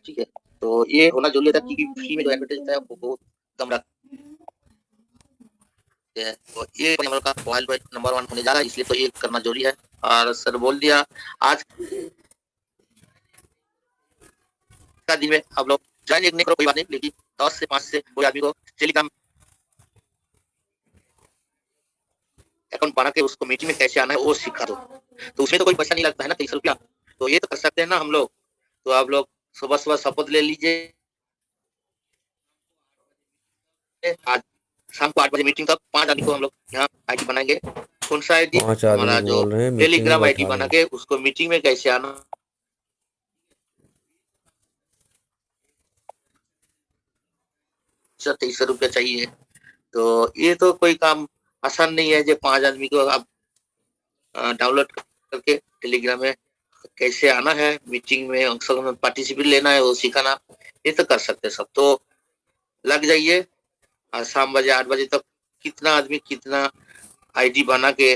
ठीक है। तो ये होना जरूरी है क्योंकि फ्री में जो एडवर्टाइज है वो बहुत कम रखते हैं। तो ये हमारा का मोबाइल नंबर 1 होने जा रहा है, इसलिए तो ये करना जरूरी है। और सर बोल दिया आज का दिन में आप लोग ज्वाइन नहीं करो कोई बात नहीं, लेकिन 10 से 5 से कोई आदमी को टेलीग्राम अकाउंट बना के उसको मीटिंग में कैसे आना है वो सिखा दो। तो उसमें तो कोई पैसा नहीं लगता है ना, 23 रुपया। तो ये तो कर सकते हैं ना हम लोग। तो आप लोग सुबह सुबह शपथ ले लीजिए, आज शाम को 8 बजे मीटिंग तक 5 आदमी को हम लोग यहाँ आईडी बनाएंगे। कौन सा आईडी? 5 हमारा आदमी को जो बोल रहे हैं मीटिंग में टेलीग्राम आईडी बैठा बना दो। के उसको मीटिंग में कैसे आना। सर 23 रुपया चाहिए। तो ये तो कोई काम आसान नहीं है जो 5 आदमी को आप डाउनलोड करके टेलीग्राम में कैसे आना है, मीटिंग में अंश में पार्टिसिपेट लेना है वो सिखाना। ये तो कर सकते हैं सब। तो लग जाइए और शाम बजे 8 बजे तक कितना आदमी कितना आईडी बना के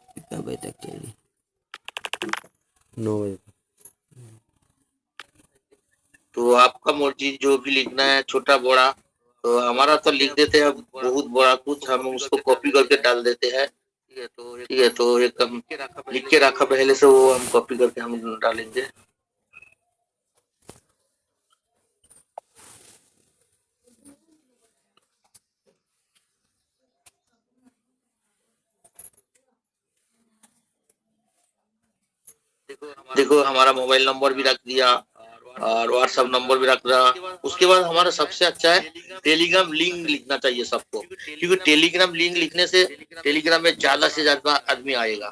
कितना बजे तक चलेगी? 9 बजे। तो आपका मर्जी जो भी लिखना है छोटा बड़ा। तो हमारा तो लिख देते हैं बहुत बड़ा कुछ, हम उसको कॉपी करके डाल देते हैं। ठीक है, तो एक हम लिख के रखा पहले से, वो हम कॉपी करके हम डालेंगे। देखो हमारा मोबाइल नंबर भी रख दिया और व्हाट्सएप नंबर भी रख रहा। उसके बाद हमारा सबसे अच्छा है टेलीग्राम लिंक लिखना चाहिए सबको, क्योंकि टेलीग्राम लिंक लिखने से टेलीग्राम में ज्यादा से ज्यादा आदमी आएगा।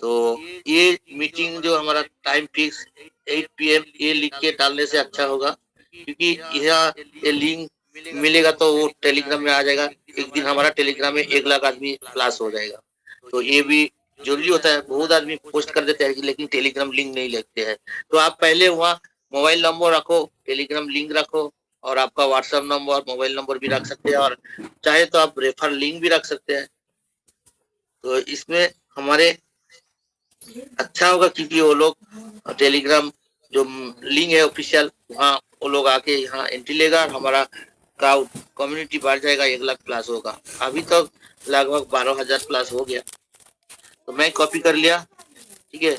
तो ये मीटिंग जो हमारा टाइम फिक्स 8 PM ये लिख के डालने से अच्छा होगा, क्योंकि यहाँ ये लिंक मिलेगा तो वो टेलीग्राम में आ जाएगा। एक दिन हमारा टेलीग्राम में 1 लाख आदमी क्लास हो जाएगा। तो ये भी जरूरी होता है। बहुत आदमी पोस्ट कर देते हैं लेकिन टेलीग्राम लिंक नहीं लेते हैं। तो आप पहले वहाँ मोबाइल नंबर रखो, टेलीग्राम लिंक रखो, और आपका व्हाट्सएप नंबर मोबाइल नंबर भी रख सकते हैं, और चाहे तो आप रेफर लिंक भी रख सकते हैं। तो इसमें हमारे अच्छा होगा, क्योंकि वो लोग टेलीग्राम जो लिंक है ऑफिशियल, वहाँ वो लोग आके यहाँ एंट्री लेगा और हमारा क्राउड कम्युनिटी बढ़ जाएगा, 1 लाख प्लस होगा। अभी तक लगभग 12,000 प्लस हो गया। तो मैं कॉपी कर लिया। ठीक है।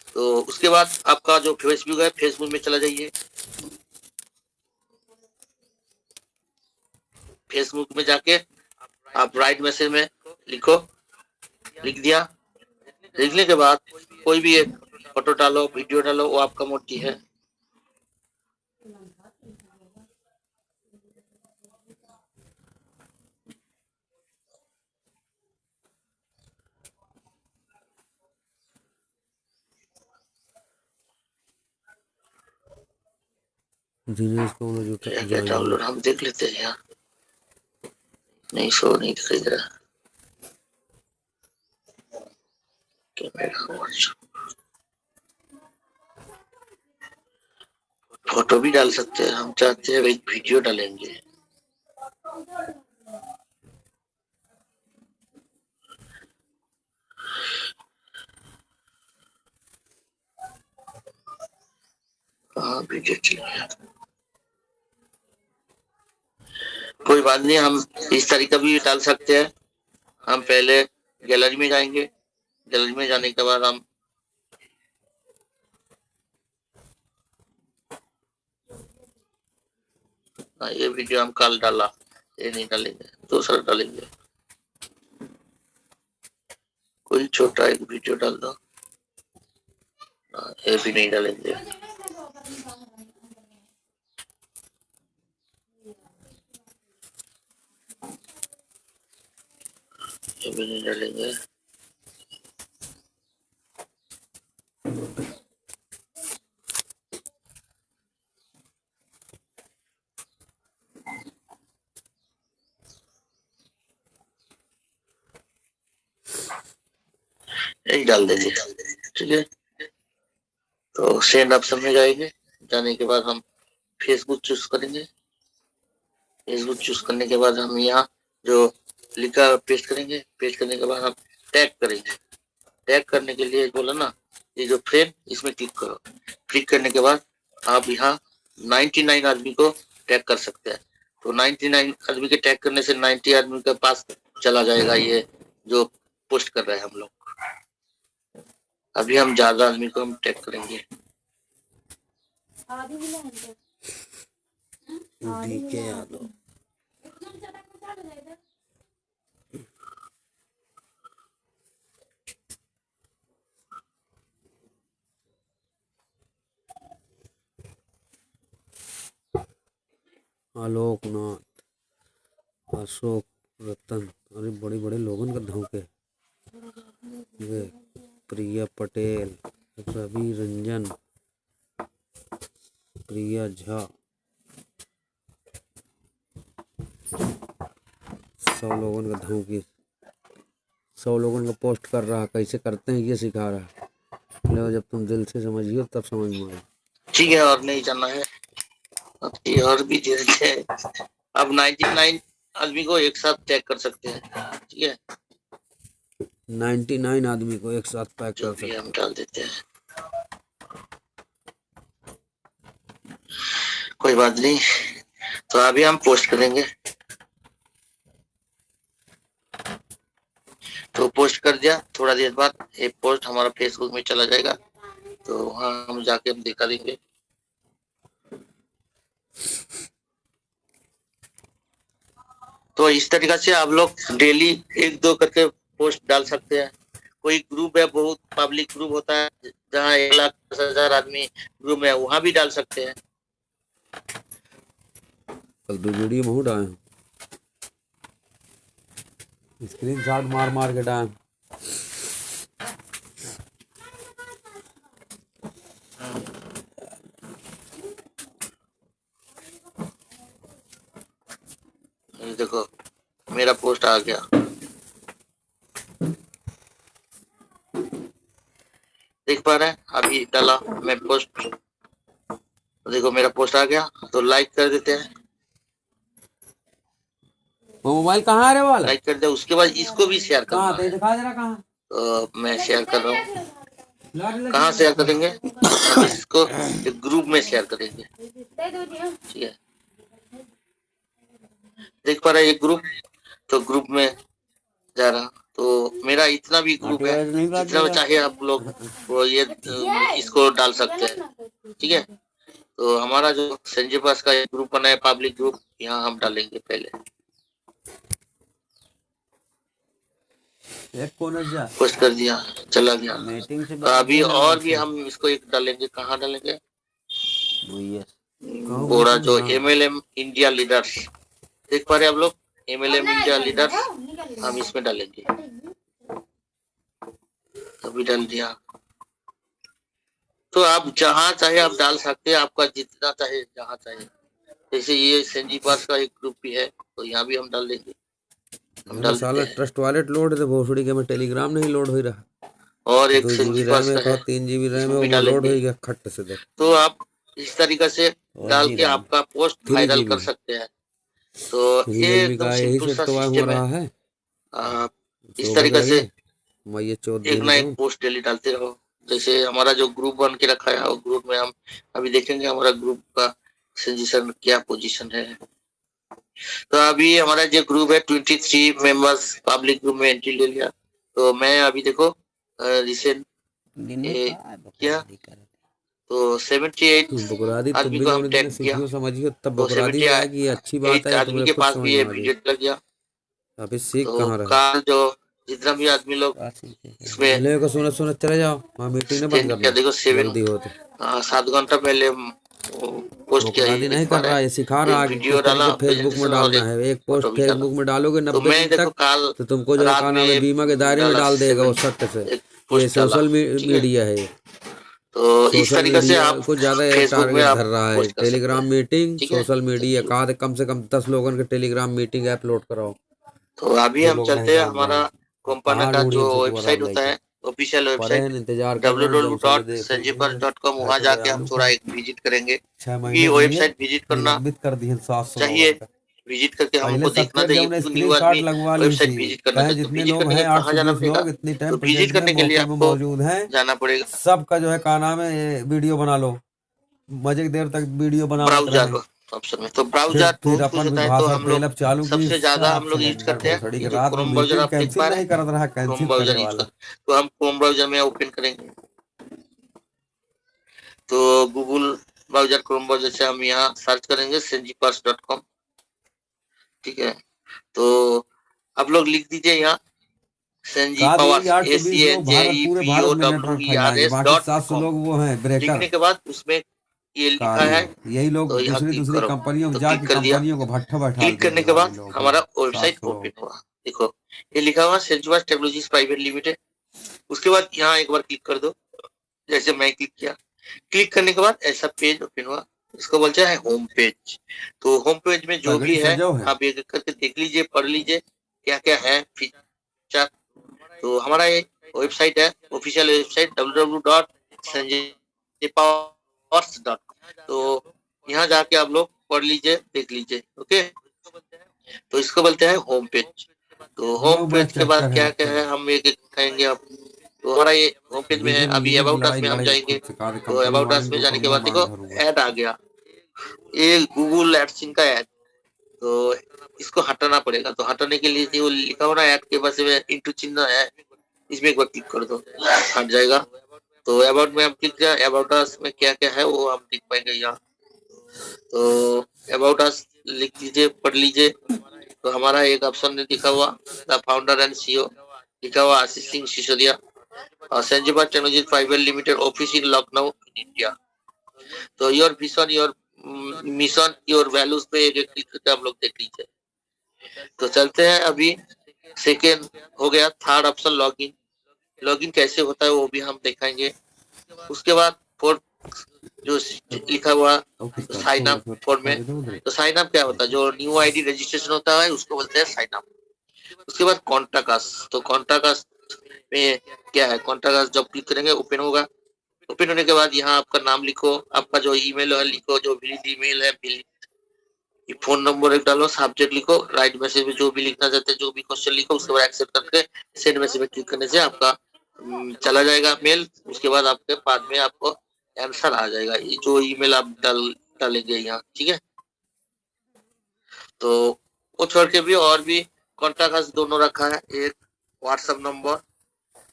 तो उसके बाद आपका जो फेसबुक है, फेसबुक में चला जाइए। फेसबुक में जाके आप राइट मैसेज में लिखो। लिख दिया। लिखने के बाद कोई भी एक फोटो डालो, वीडियो डालो, वो आपका मर्जी है। दिनेश को बोलो जो क्या क्या ज्वाइन हो। डाउनलोड हम देख लेते हैं यार। नहीं, शो नहीं दिखाई दे रहा। फोटो भी डाल सकते हैं। हम चाहते हैं एक वीडियो डालेंगे। हाँ, वीडियो चलेगा। कोई बात नहीं, हम इस तरीका भी डाल सकते हैं। हम पहले गैलरी में जाएंगे। गैलरी में जाने के बाद हम ये वीडियो हम कल डाला, ये नहीं डालेंगे, दूसरा डालेंगे। कोई छोटा एक वीडियो डाल दो। ये भी नहीं डालेंगे। ये भी नहीं डालेंगे। यही डाल देंगे। ठीक है। तो सेंड ऑप्शन में जाएंगे। जाने के बाद हम फेसबुक चूज करेंगे। फेसबुक चूज करने के बाद हम यहाँ जो लिखा पेस्ट करेंगे। पेस्ट करने के बाद हम टैग करेंगे। टैग करने के लिए बोला ना, ये जो फ्रेंड, इसमें क्लिक करो। क्लिक करने के बाद आप यहाँ 99 आदमी को टैग कर सकते हैं। तो 99 आदमी के टैग करने से 90 आदमी के पास चला जाएगा ये जो पोस्ट कर रहे हैं हम लोग। अभी हम ज्यादा आदमी को हम टैग करेंगे। डीके यादव, आलोकनाथ, अशोक रतन, अरे बड़े बड़े लोगों का धोखे। ये प्रिया पटेल, रवि रंजन, प्रिया झा, 100 लोगों का धोखे। 100 लोगों का पोस्ट कर रहा, कैसे करते हैं ये सिखा रहा। लो जब तुम दिल से समझियो तब समझ में आए। ठीक है, और नहीं जाना है ये और भी धीरे है। अब 99 आदमी को एक साथ टैग कर सकते हैं। ठीक है, 99 आदमी को एक साथ पैक कर जो सकते भी हैं। हम डाल देते हैं, कोई बात नहीं। तो अभी हम पोस्ट करेंगे। तो पोस्ट कर दिया, थोड़ा देर बाद ये पोस्ट हमारा फेसबुक में चला जाएगा, तो वहाँ हम जाके हम दिखा देंगे। तो इस तरीका से आप लोग डेली 1-2 करके पोस्ट डाल सकते हैं। कोई ग्रुप है, बहुत पब्लिक ग्रुप होता है जहाँ 1,10,000 आदमी ग्रुप में, वहाँ भी डाल सकते हैं। कल दो वीडियो में डाले, स्क्रीन शॉट मार मार के डाल। ये देखो मेरा पोस्ट आ गया, देख पा रहे हैं? अभी डाला मैं पोस्ट, देखो मेरा पोस्ट आ गया। तो लाइक कर देते हैं, वो मोबाइल कहाँ है रे वाला? लाइक कर दिया। उसके बाद इसको भी शेयर करना कहाँ है। दिखा जरा कहाँ? तो मैं शेयर कर रहा हूँ। कहाँ शेयर करेंगे? हम इसको एक ग्रुप में शेयर करेंगे। ठीक है, देख पा रहे हैं ये ग्रुप? तो ग्रुप में जा रहा, तो मेरा इतना भी ग्रुप है, जितना चाहे आप लोग वो ये इसको डाल सकते हैं। ठीक है, तो हमारा जो संजय पास का ग्रुप बना है, पब्लिक ग्रुप, यहाँ हम डालेंगे पहले। एक कोने जा पोस्ट कर दिया, चला गया। मीटिंग से तो अभी और भी हम इसको एक डालेंगे। कहाँ डालेंगे? बोरा जो MLM इंडिया लीडर्स, देख पा रहे हैं आप लोग? MLM इंडिया लीडर्स हम इसमें डालेंगे। अभी डाल दिया। तो आप जहाँ चाहे आप डाल सकते हैं, आपका जितना चाहे जहाँ चाहे। जैसे ये संजी पास का एक ग्रुप भी है, तो यहाँ भी हम डाल देंगे। हम डाल साला देते हैं। ट्रस्ट वॉलेट लोड थे भोसड़ी के, मैं टेलीग्राम नहीं लोड हो रहा। और एक 2 GB संजी रैम पास है का है, 3 GB रैम है, इसमें भी वो लोड हो डालेंगे। गया खट से। देख तो आप इस तरीका से डाल के आपका पोस्ट 3 वायरल GB कर सकते हैं। तो ये रियलमी एकदम का यही सिंपल सेट सा तो हो सिस्टम रहा है। है। आप इस सुबह तरीका से मैं ये 14 एक दिन ना का एक पोस्ट डेली डालते रहो। जैसे हमारा जो ग्रुप बन के रखा है, वो ग्रुप में हम अभी देखेंगे हमारा ग्रुप का सजेशन क्या पोजीशन है। तो अभी हमारा जो ग्रुप है 23 मेंबर्स पब्लिक ग्रुप में एंट्री ले लिया। तो मैं अभी देखो रिसेंट क्या, तो 78 बकरादी तुम आदमी भी को हम लोगों टैग ने किया। सीखियो समझियो तब तो बकरादी में आएगी। ये अच्छी बात 78 है, आदमी तुम्हें के खुद पास समझ भी ये में आ वीडियो गई। लग गया। अभी सीख तो कहाँ रहे? काल जो जितना भी आदमी लोग इसमें चले को सुनत सुनत चले जाओ, वहाँ मीटिंग ने बंद क्या करना देखो जल्दी होते। 7 घंटा पहले पोस्ट किया बकरादी है, नहीं देख पा कर रहे रहा है, हैं? ये सिखा रहा है एक कि वीडियो किस डाला, तरीके फेसबुक में प्रेजेंटेशन और डालना एक है। एक फोटो पोस्ट भी डाला। फेसबुक में डालोगे तो 90 मैं दिन देखो तक, काल तो तुमको जो रात का में नाम है बीमा के दायरे में डाला डाल देगा वो 7 सट से। एक ये पोस्ट डाला। सोशल ठीक है, मीडिया है ये। तो इस सोशल तरीके से मीडिया आप को ज्यादा फेसबुक में टारगेट आप धर रहा है। पोस्ट कर सकते टेलीग्राम हैं। मीटिंग, ठीक है, सोशल मीडिया का कम से कम 10 लोगों के टेलीग्राम मीटिंग ऐप लोड कराओ। तो अभी जो हम लोग नहीं चलते हैं डाल रहे हमारा हैं, कंपनी कहाँ का ढूंढिए जो से तुम्हारा वेबसाइट होता लाइक है, ऑफिशियल पढ़े वेबसाइट हैं इंतजार कर रहे हैं जब साले देखे www.sanjipas.com। वहां ₹5 जाके हम आलू थोड़ा का एक विजिट करेंगे, 6 क्योंकि महीने के लिए वेबसाइट विजिट करना निलंबित कर दिए 700 चाहिए। लोगों का। विजिट करके पहले हमको देखना सत्यर था। ये जब ने न्यू स्क्रीनशॉट आदमी लगवा ली वेबसाइट थी, विजिट करना कहें चाहते तो जितने विजिट लोग करने के हैं लिए कहाँ जाना 820 पड़ेगा? लोग इतनी तो टाइम विजिट प्रेजेंट में करने के लिए मौके में आपको मौजूद हैं, जाना पड़ेगा सबका जो है का नाम है वीडियो बना लो, मजे की देर तक वीडियो बनावत ब्राउजर रहे। ऑप्शन में। तो ब्राउजर फिर टूल अपन से भी है तो भाषा हम लोग पेलअप चालू की, सबसे ज्यादा हम साफ लोग यूज सिलेंडर करते हैं घोसड़ी ये के जो रात में क्रोम ब्राउजर मीटिंग आप देख पा कैंसिल रहे नहीं हैं, करत रहा, क्रोम कैंसिल ब्राउजर करे यूज कर। वाला। तो हम क्रोम ब्राउजर में ओपन करेंगे तो गूगल ब्राउजर क्रोम ब्राउजर से हम यहाँ सर्च करेंगे senjipass.com। ठीक है, तो आप लोग लिख दीजिए यहाँ संजी कहा दिए कि पावर्स 820 लोग भारत, पूरे भारत में नेटवर्क फैलाएंगे, बाकी 700 SENJEPOWERS.com। लोग वो हैं ब्रेकर लिखने के बाद उसमें ये लिखा कार्य, है यही लोग तो यहाँ दूसरी क्लिक दूसरी करो। कंपनियों में तो क्लिक जाके कर दिया। कंपनियों को भट्ठा बैठा क्लिक करने देंगे के भाई बाद लोग, हमारा वेबसाइट 700 ओपन लोग। हुआ। देखो ये लिखा हुआ सेंचुआस टेक्नोलॉजीज प्राइवेट लिमिटेड। उसके बाद यहाँ एक बार क्लिक कर दो, जैसे मैं क्लिक किया। क्लिक करने के बाद ऐसा पेज ओपन हुआ, इसको बोलते हैं होम पेज। तो होम पेज में जो तगड़ी भी है सजो है। आप एक एक करके देख लीजिए, पढ़ लीजिए क्या क्या है फीचर। तो हमारा ये वेबसाइट है, ऑफिशियल वेबसाइट www.sanjaypowers.com। तो यहाँ जाके आप लोग पढ़ लीजिए, देख लीजिए। ओके, तो इसको बोलते हैं होम पेज। तो होम यो बड़ा पेज के बाद चैप्टर है क्या क्या आपका। है हम एक एक कहेंगे आप। तो हमारा ये होम पेज में है। लीगल अभी लीगल की अबाउट अस लड़ाई में हम लड़ाई जाएंगे। खुद सिखा दे, तो कंपनी अबाउट अस वाले में के जाने ऊपर के मैं बाद देखो मार धरूंगा। ऐड आ गया, ये गूगल एडसिन का ऐड। तो इसको हटाना पड़ेगा। तो हटाने के लिए जो लिखा हो ना ऐड के पास में इंटू चिन्ह है, इसमें एक बार क्लिक कर दो, हट जाएगा। तो अबाउट में हम क्लिक किया, अबाउट अस में क्या क्या है वो हम देख पाएंगे यहाँ। तो अबाउट अस लिख लीजिए, पढ़ लीजिए। तो हमारा एक ऑप्शन लिखा हुआ द फाउंडर एंड सीईओ, लिखा हुआ आशीष सिंह सिसोदिया और Sanjeeva technology private limited office in Lucknow India. तो your vision your mission your values पे एक क्लिक करके हम लोग देख लीजिए। तो चलते हैं अभी। सेकेंड हो गया, थर्ड ऑप्शन लॉगिन। लॉगिन कैसे होता है वो भी हम दिखाएंगे। उसके बाद फोर्थ जो लिखा हुआ ओके सर, साइन थोड़ा अप सा फॉर कर में। दो उधर। तो साइन अप क्या होता है, जो न्यू आईडी रजिस्ट्रेशन होता है उसको बोलते हैं साइन अप। उसके बाद कॉन्टैक्ट अस। तो कॉन्टैक्ट अस में क्या है, कॉन्टैक्ट अस जब क्लिक करेंगे ओपन होगा। ओपन होने के बाद यहाँ आपका नाम लिखो, आपका जो ईमेल है लिखो, जो भी ईमेल है फोन नंबर एक डालो, सब्जेक्ट लिखो, राइट मैसेज में जो भी लिखना चाहते हैं, जो भी क्वेश्चन लिखो, उसके बाद एक्सेप्ट करके सेंड मैसेज में क्लिक करने से आपका चला जाएगा मेल। उसके बाद आपके बाद में आपको आंसर आ जाएगा, ये जो ईमेल आप डालेंगे यहाँ। ठीक है, तो वो छोड़ के भी और भी कॉन्टैक्ट दोनों रखा है, एक व्हाट्सएप नंबर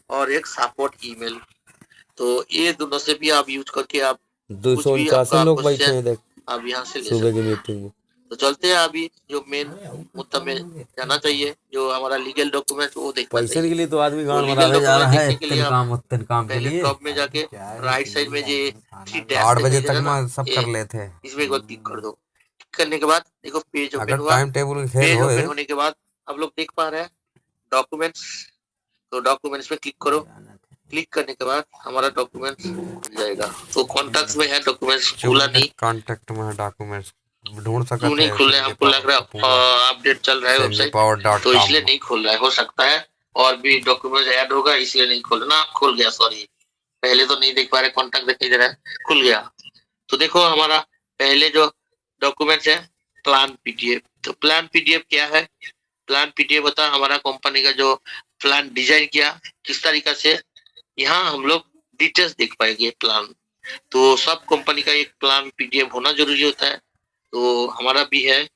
और एक सपोर्ट ईमेल। तो ये दोनों से भी आप यूज करके आप कुछ भी 249 आपका लोग बैठे क्वेश्चन हैं देख, आप यहाँ से ले सुबह की सकते हैं। मीटिंग में। तो चलते हैं अभी जो मेन मुद्दा में जाना चाहिए, जो हमारा लीगल डॉक्यूमेंट वो देखना पैसे के चाहिए। लिए तो आदमी तो गांड लीगल मरावे जा डॉक्यूमेंट रहा है देखने के लिए इतने आप काम उतने काम के पहले लिए। टॉप में जाके राइट साइड में जो थ्री डैश 8 दिखाई बजे दे तक रहा है ना, में सब कर लेते। इसमें एक बार क्लिक कर दो। क्लिक करने के बाद देखो पेज ओपन अगर हुआ। टाइम टेबल फेल पेज होए ओपन होने के बाद आप लोग देख पा रहे हैं डॉक्यूमेंट्स। तो डॉक्यूमेंट्स पे क्लिक करो। क्लिक करने के बाद हमारा डॉक्यूमेंट्स खुल जाएगा। तो कॉन्टैक्ट्स में है, डॉक्यूमेंट्स खुला नहीं, कांटेक्ट में डॉक्यूमेंट्स ढूंढ क्यों सकते नहीं हैं खुल रहे हैं? संजय हमको लग पावर रहा का पूरा है अपडेट चल रहा है वेबसाइट, तो इसलिए sanjaypower.com। नहीं खुल रहा है। हो सकता है और भी डॉक्यूमेंट ऐड होगा इसलिए नहीं खुल रहा। खुल गया, सॉरी, पहले तो नहीं देख पा रहे, कॉन्टैक्ट दिखाई दे रहा है, खुल गया। तो देखो हमारा पहले जो डॉक्यूमेंट्स है प्लान पीडीएफ। तो प्लान पीडीएफ क्या है? प्लान पीडीएफ होता है हमारा कंपनी का जो प्लान डिजाइन किया किस तरीका से, यहाँ हम लोग डिटेल्स देख पाएंगे प्लान। तो सब कंपनी का एक प्लान पीडीएफ होना जरूरी होता है, तो हमारा भी है।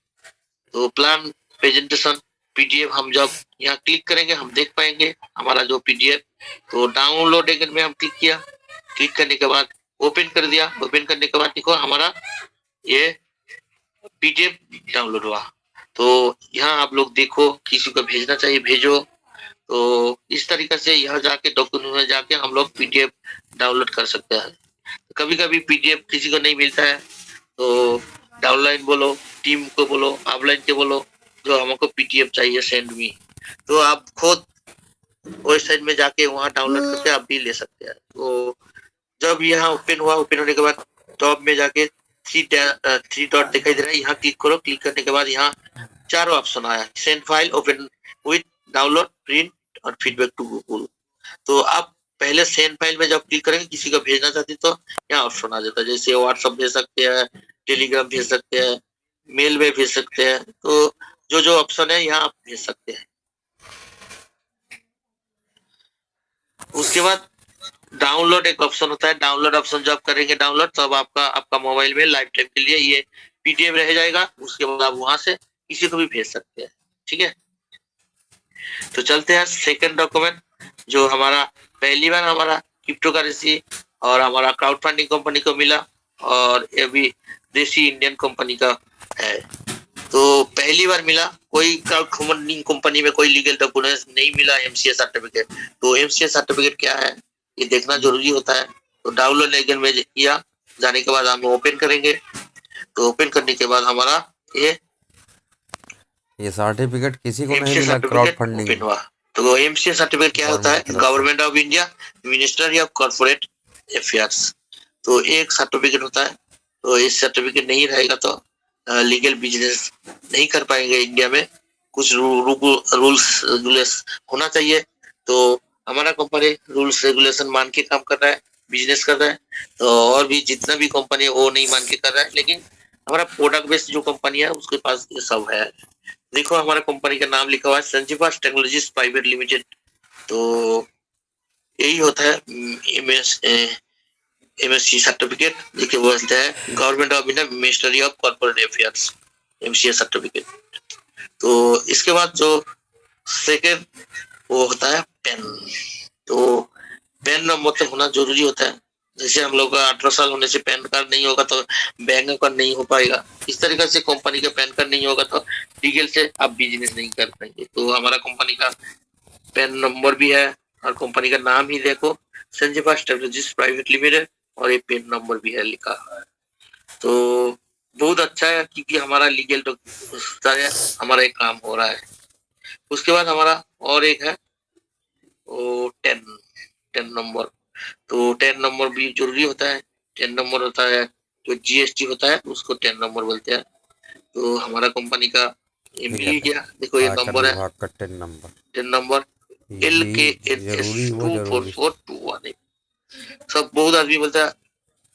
तो प्लान प्रेजेंटेशन पीडीएफ हम जब यहाँ क्लिक करेंगे हम देख पाएंगे हमारा जो पीडीएफ। तो डाउनलोड में हम क्लिक किया, क्लिक करने के बाद ओपन कर दिया। ओपन करने के बाद देखो हमारा ये पीडीएफ डाउनलोड हुआ। तो यहाँ आप लोग देखो, किसी को भेजना चाहिए भेजो। तो इस तरीके से यहाँ जाके डॉक्यूमेंट में जाके हम लोग पीडीएफ डाउनलोड कर सकते हैं। कभी कभी पीडीएफ किसी को नहीं मिलता है तो डाउनलाइन बोलो, टीम को बोलो, ऑफलाइन के बोलो, जो हमको पीडीएफ चाहिए सेंड मी। तो आप खुद वेबसाइट में जाके वहाँ डाउनलोड करके आप भी ले सकते हैं। तो जब यहाँ ओपन हुआ, ओपन होने के बाद टॉप में जाके थ्री डॉट दिखाई दे रहा है, यहाँ क्लिक करो। क्लिक करने के बाद यहाँ चारों ऑप्शन आया, send file, open with, download, print और फीडबैक टू गूगल। तो आप पहले सेंड फाइल में जब क्लिक करेंगे किसी को भेजना चाहते तो यहाँ ऑप्शन आ जाता है, जैसे व्हाट्सएप भेज सकते हैं, टेलीग्राम भेज सकते हैं, मेल में भेज सकते हैं। तो जो जो ऑप्शन है यहाँ आप भेज सकते हैं। उसके बाद डाउनलोड एक ऑप्शन होता है। डाउनलोड ऑप्शन जब करेंगे डाउनलोड, तब आपका मोबाइल में लाइफ टाइम के लिए ये पीडीएफ रह जाएगा। उसके बाद आप वहां से किसी को भी भेज सकते हैं। ठीक है, तो चलते हैं सेकंड डॉक्यूमेंट, जो हमारा पहली बार हमारा क्रिप्टो करेंसी और हमारा क्राउड फंडिंग कंपनी को मिला, और ये भी देसी इंडियन कंपनी का है। तो पहली बार मिला, कोई क्राउड फंडिंग कंपनी में कोई लीगल डॉक्यूमेंट्स नहीं मिला, एमसीए सर्टिफिकेट। तो एमसीए सर्टिफिकेट क्या है ये देखना जरूरी होता है। तो डाउनलोड लेकर में किया, जाने के बाद हम ओपन करेंगे। तो ओपन करने के बाद हमारा ये सर्टिफिकेट किसी को नहीं एमसीए मिला क्राउड सर्टिफिकेट फंडिंग ओपन हुआ। तो एमसीए सर्टिफिकेट क्या होता है? Government of India, ministry of corporate affairs. तो एक सर्टिफिकेट होता है। तो इस सर्टिफिकेट नहीं रहेगा तो लीगल बिजनेस नहीं कर पाएंगे इंडिया में। कुछ रूल्स रेगुलेशन होना चाहिए। तो हमारा कंपनी रूल्स रेगुलेशन मान के काम कर रहा है, बिजनेस कर रहा है। तो और भी जितना भी कंपनी है वो नहीं मान के कर रहा है, लेकिन हमारा प्रोडक्ट बेस्ड जो कंपनी है उसके पास ये सब है। देखो हमारा कंपनी का नाम लिखा हुआ है संजीवा टेक्नोलॉजीज प्राइवेट लिमिटेड। तो यही होता है एमएससी सर्टिफिकेट, जिसे बोलते हैं government of India ministry of corporate affairs, MCA certificate. तो इसके बाद जो सेकेंड वो होता है पेन। तो पेन नंबर तो होना जरूरी होता है। जैसे हम लोग का 18 साल होने से पैन कार्ड नहीं होगा तो बैंक अकाउंट नहीं हो पाएगा। इस तरीके से कंपनी का पैन कार्ड नहीं होगा तो लीगल से आप बिजनेस नहीं कर पाएंगे। तो हमारा कंपनी का पैन नंबर भी है, और कंपनी का नाम ही देखो संजीवा टेक्नोलॉजीज प्राइवेट लिमिटेड, और ये पेन नंबर भी है लिखा है। तो बहुत अच्छा है, क्योंकि हमारा लीगल है, हमारा एक काम हो रहा है। उसके बाद हमारा और एक है वो 10 नंबर। तो 10 नंबर भी जरूरी होता है। 10 नंबर होता है जो जीएसटी होता है, उसको 10 नंबर बोलते हैं। तो हमारा कंपनी का ये मिल ही गया। देखो ये नंबर है 10 नंबर LKHS244218। सब बहुत आदमी बोलता है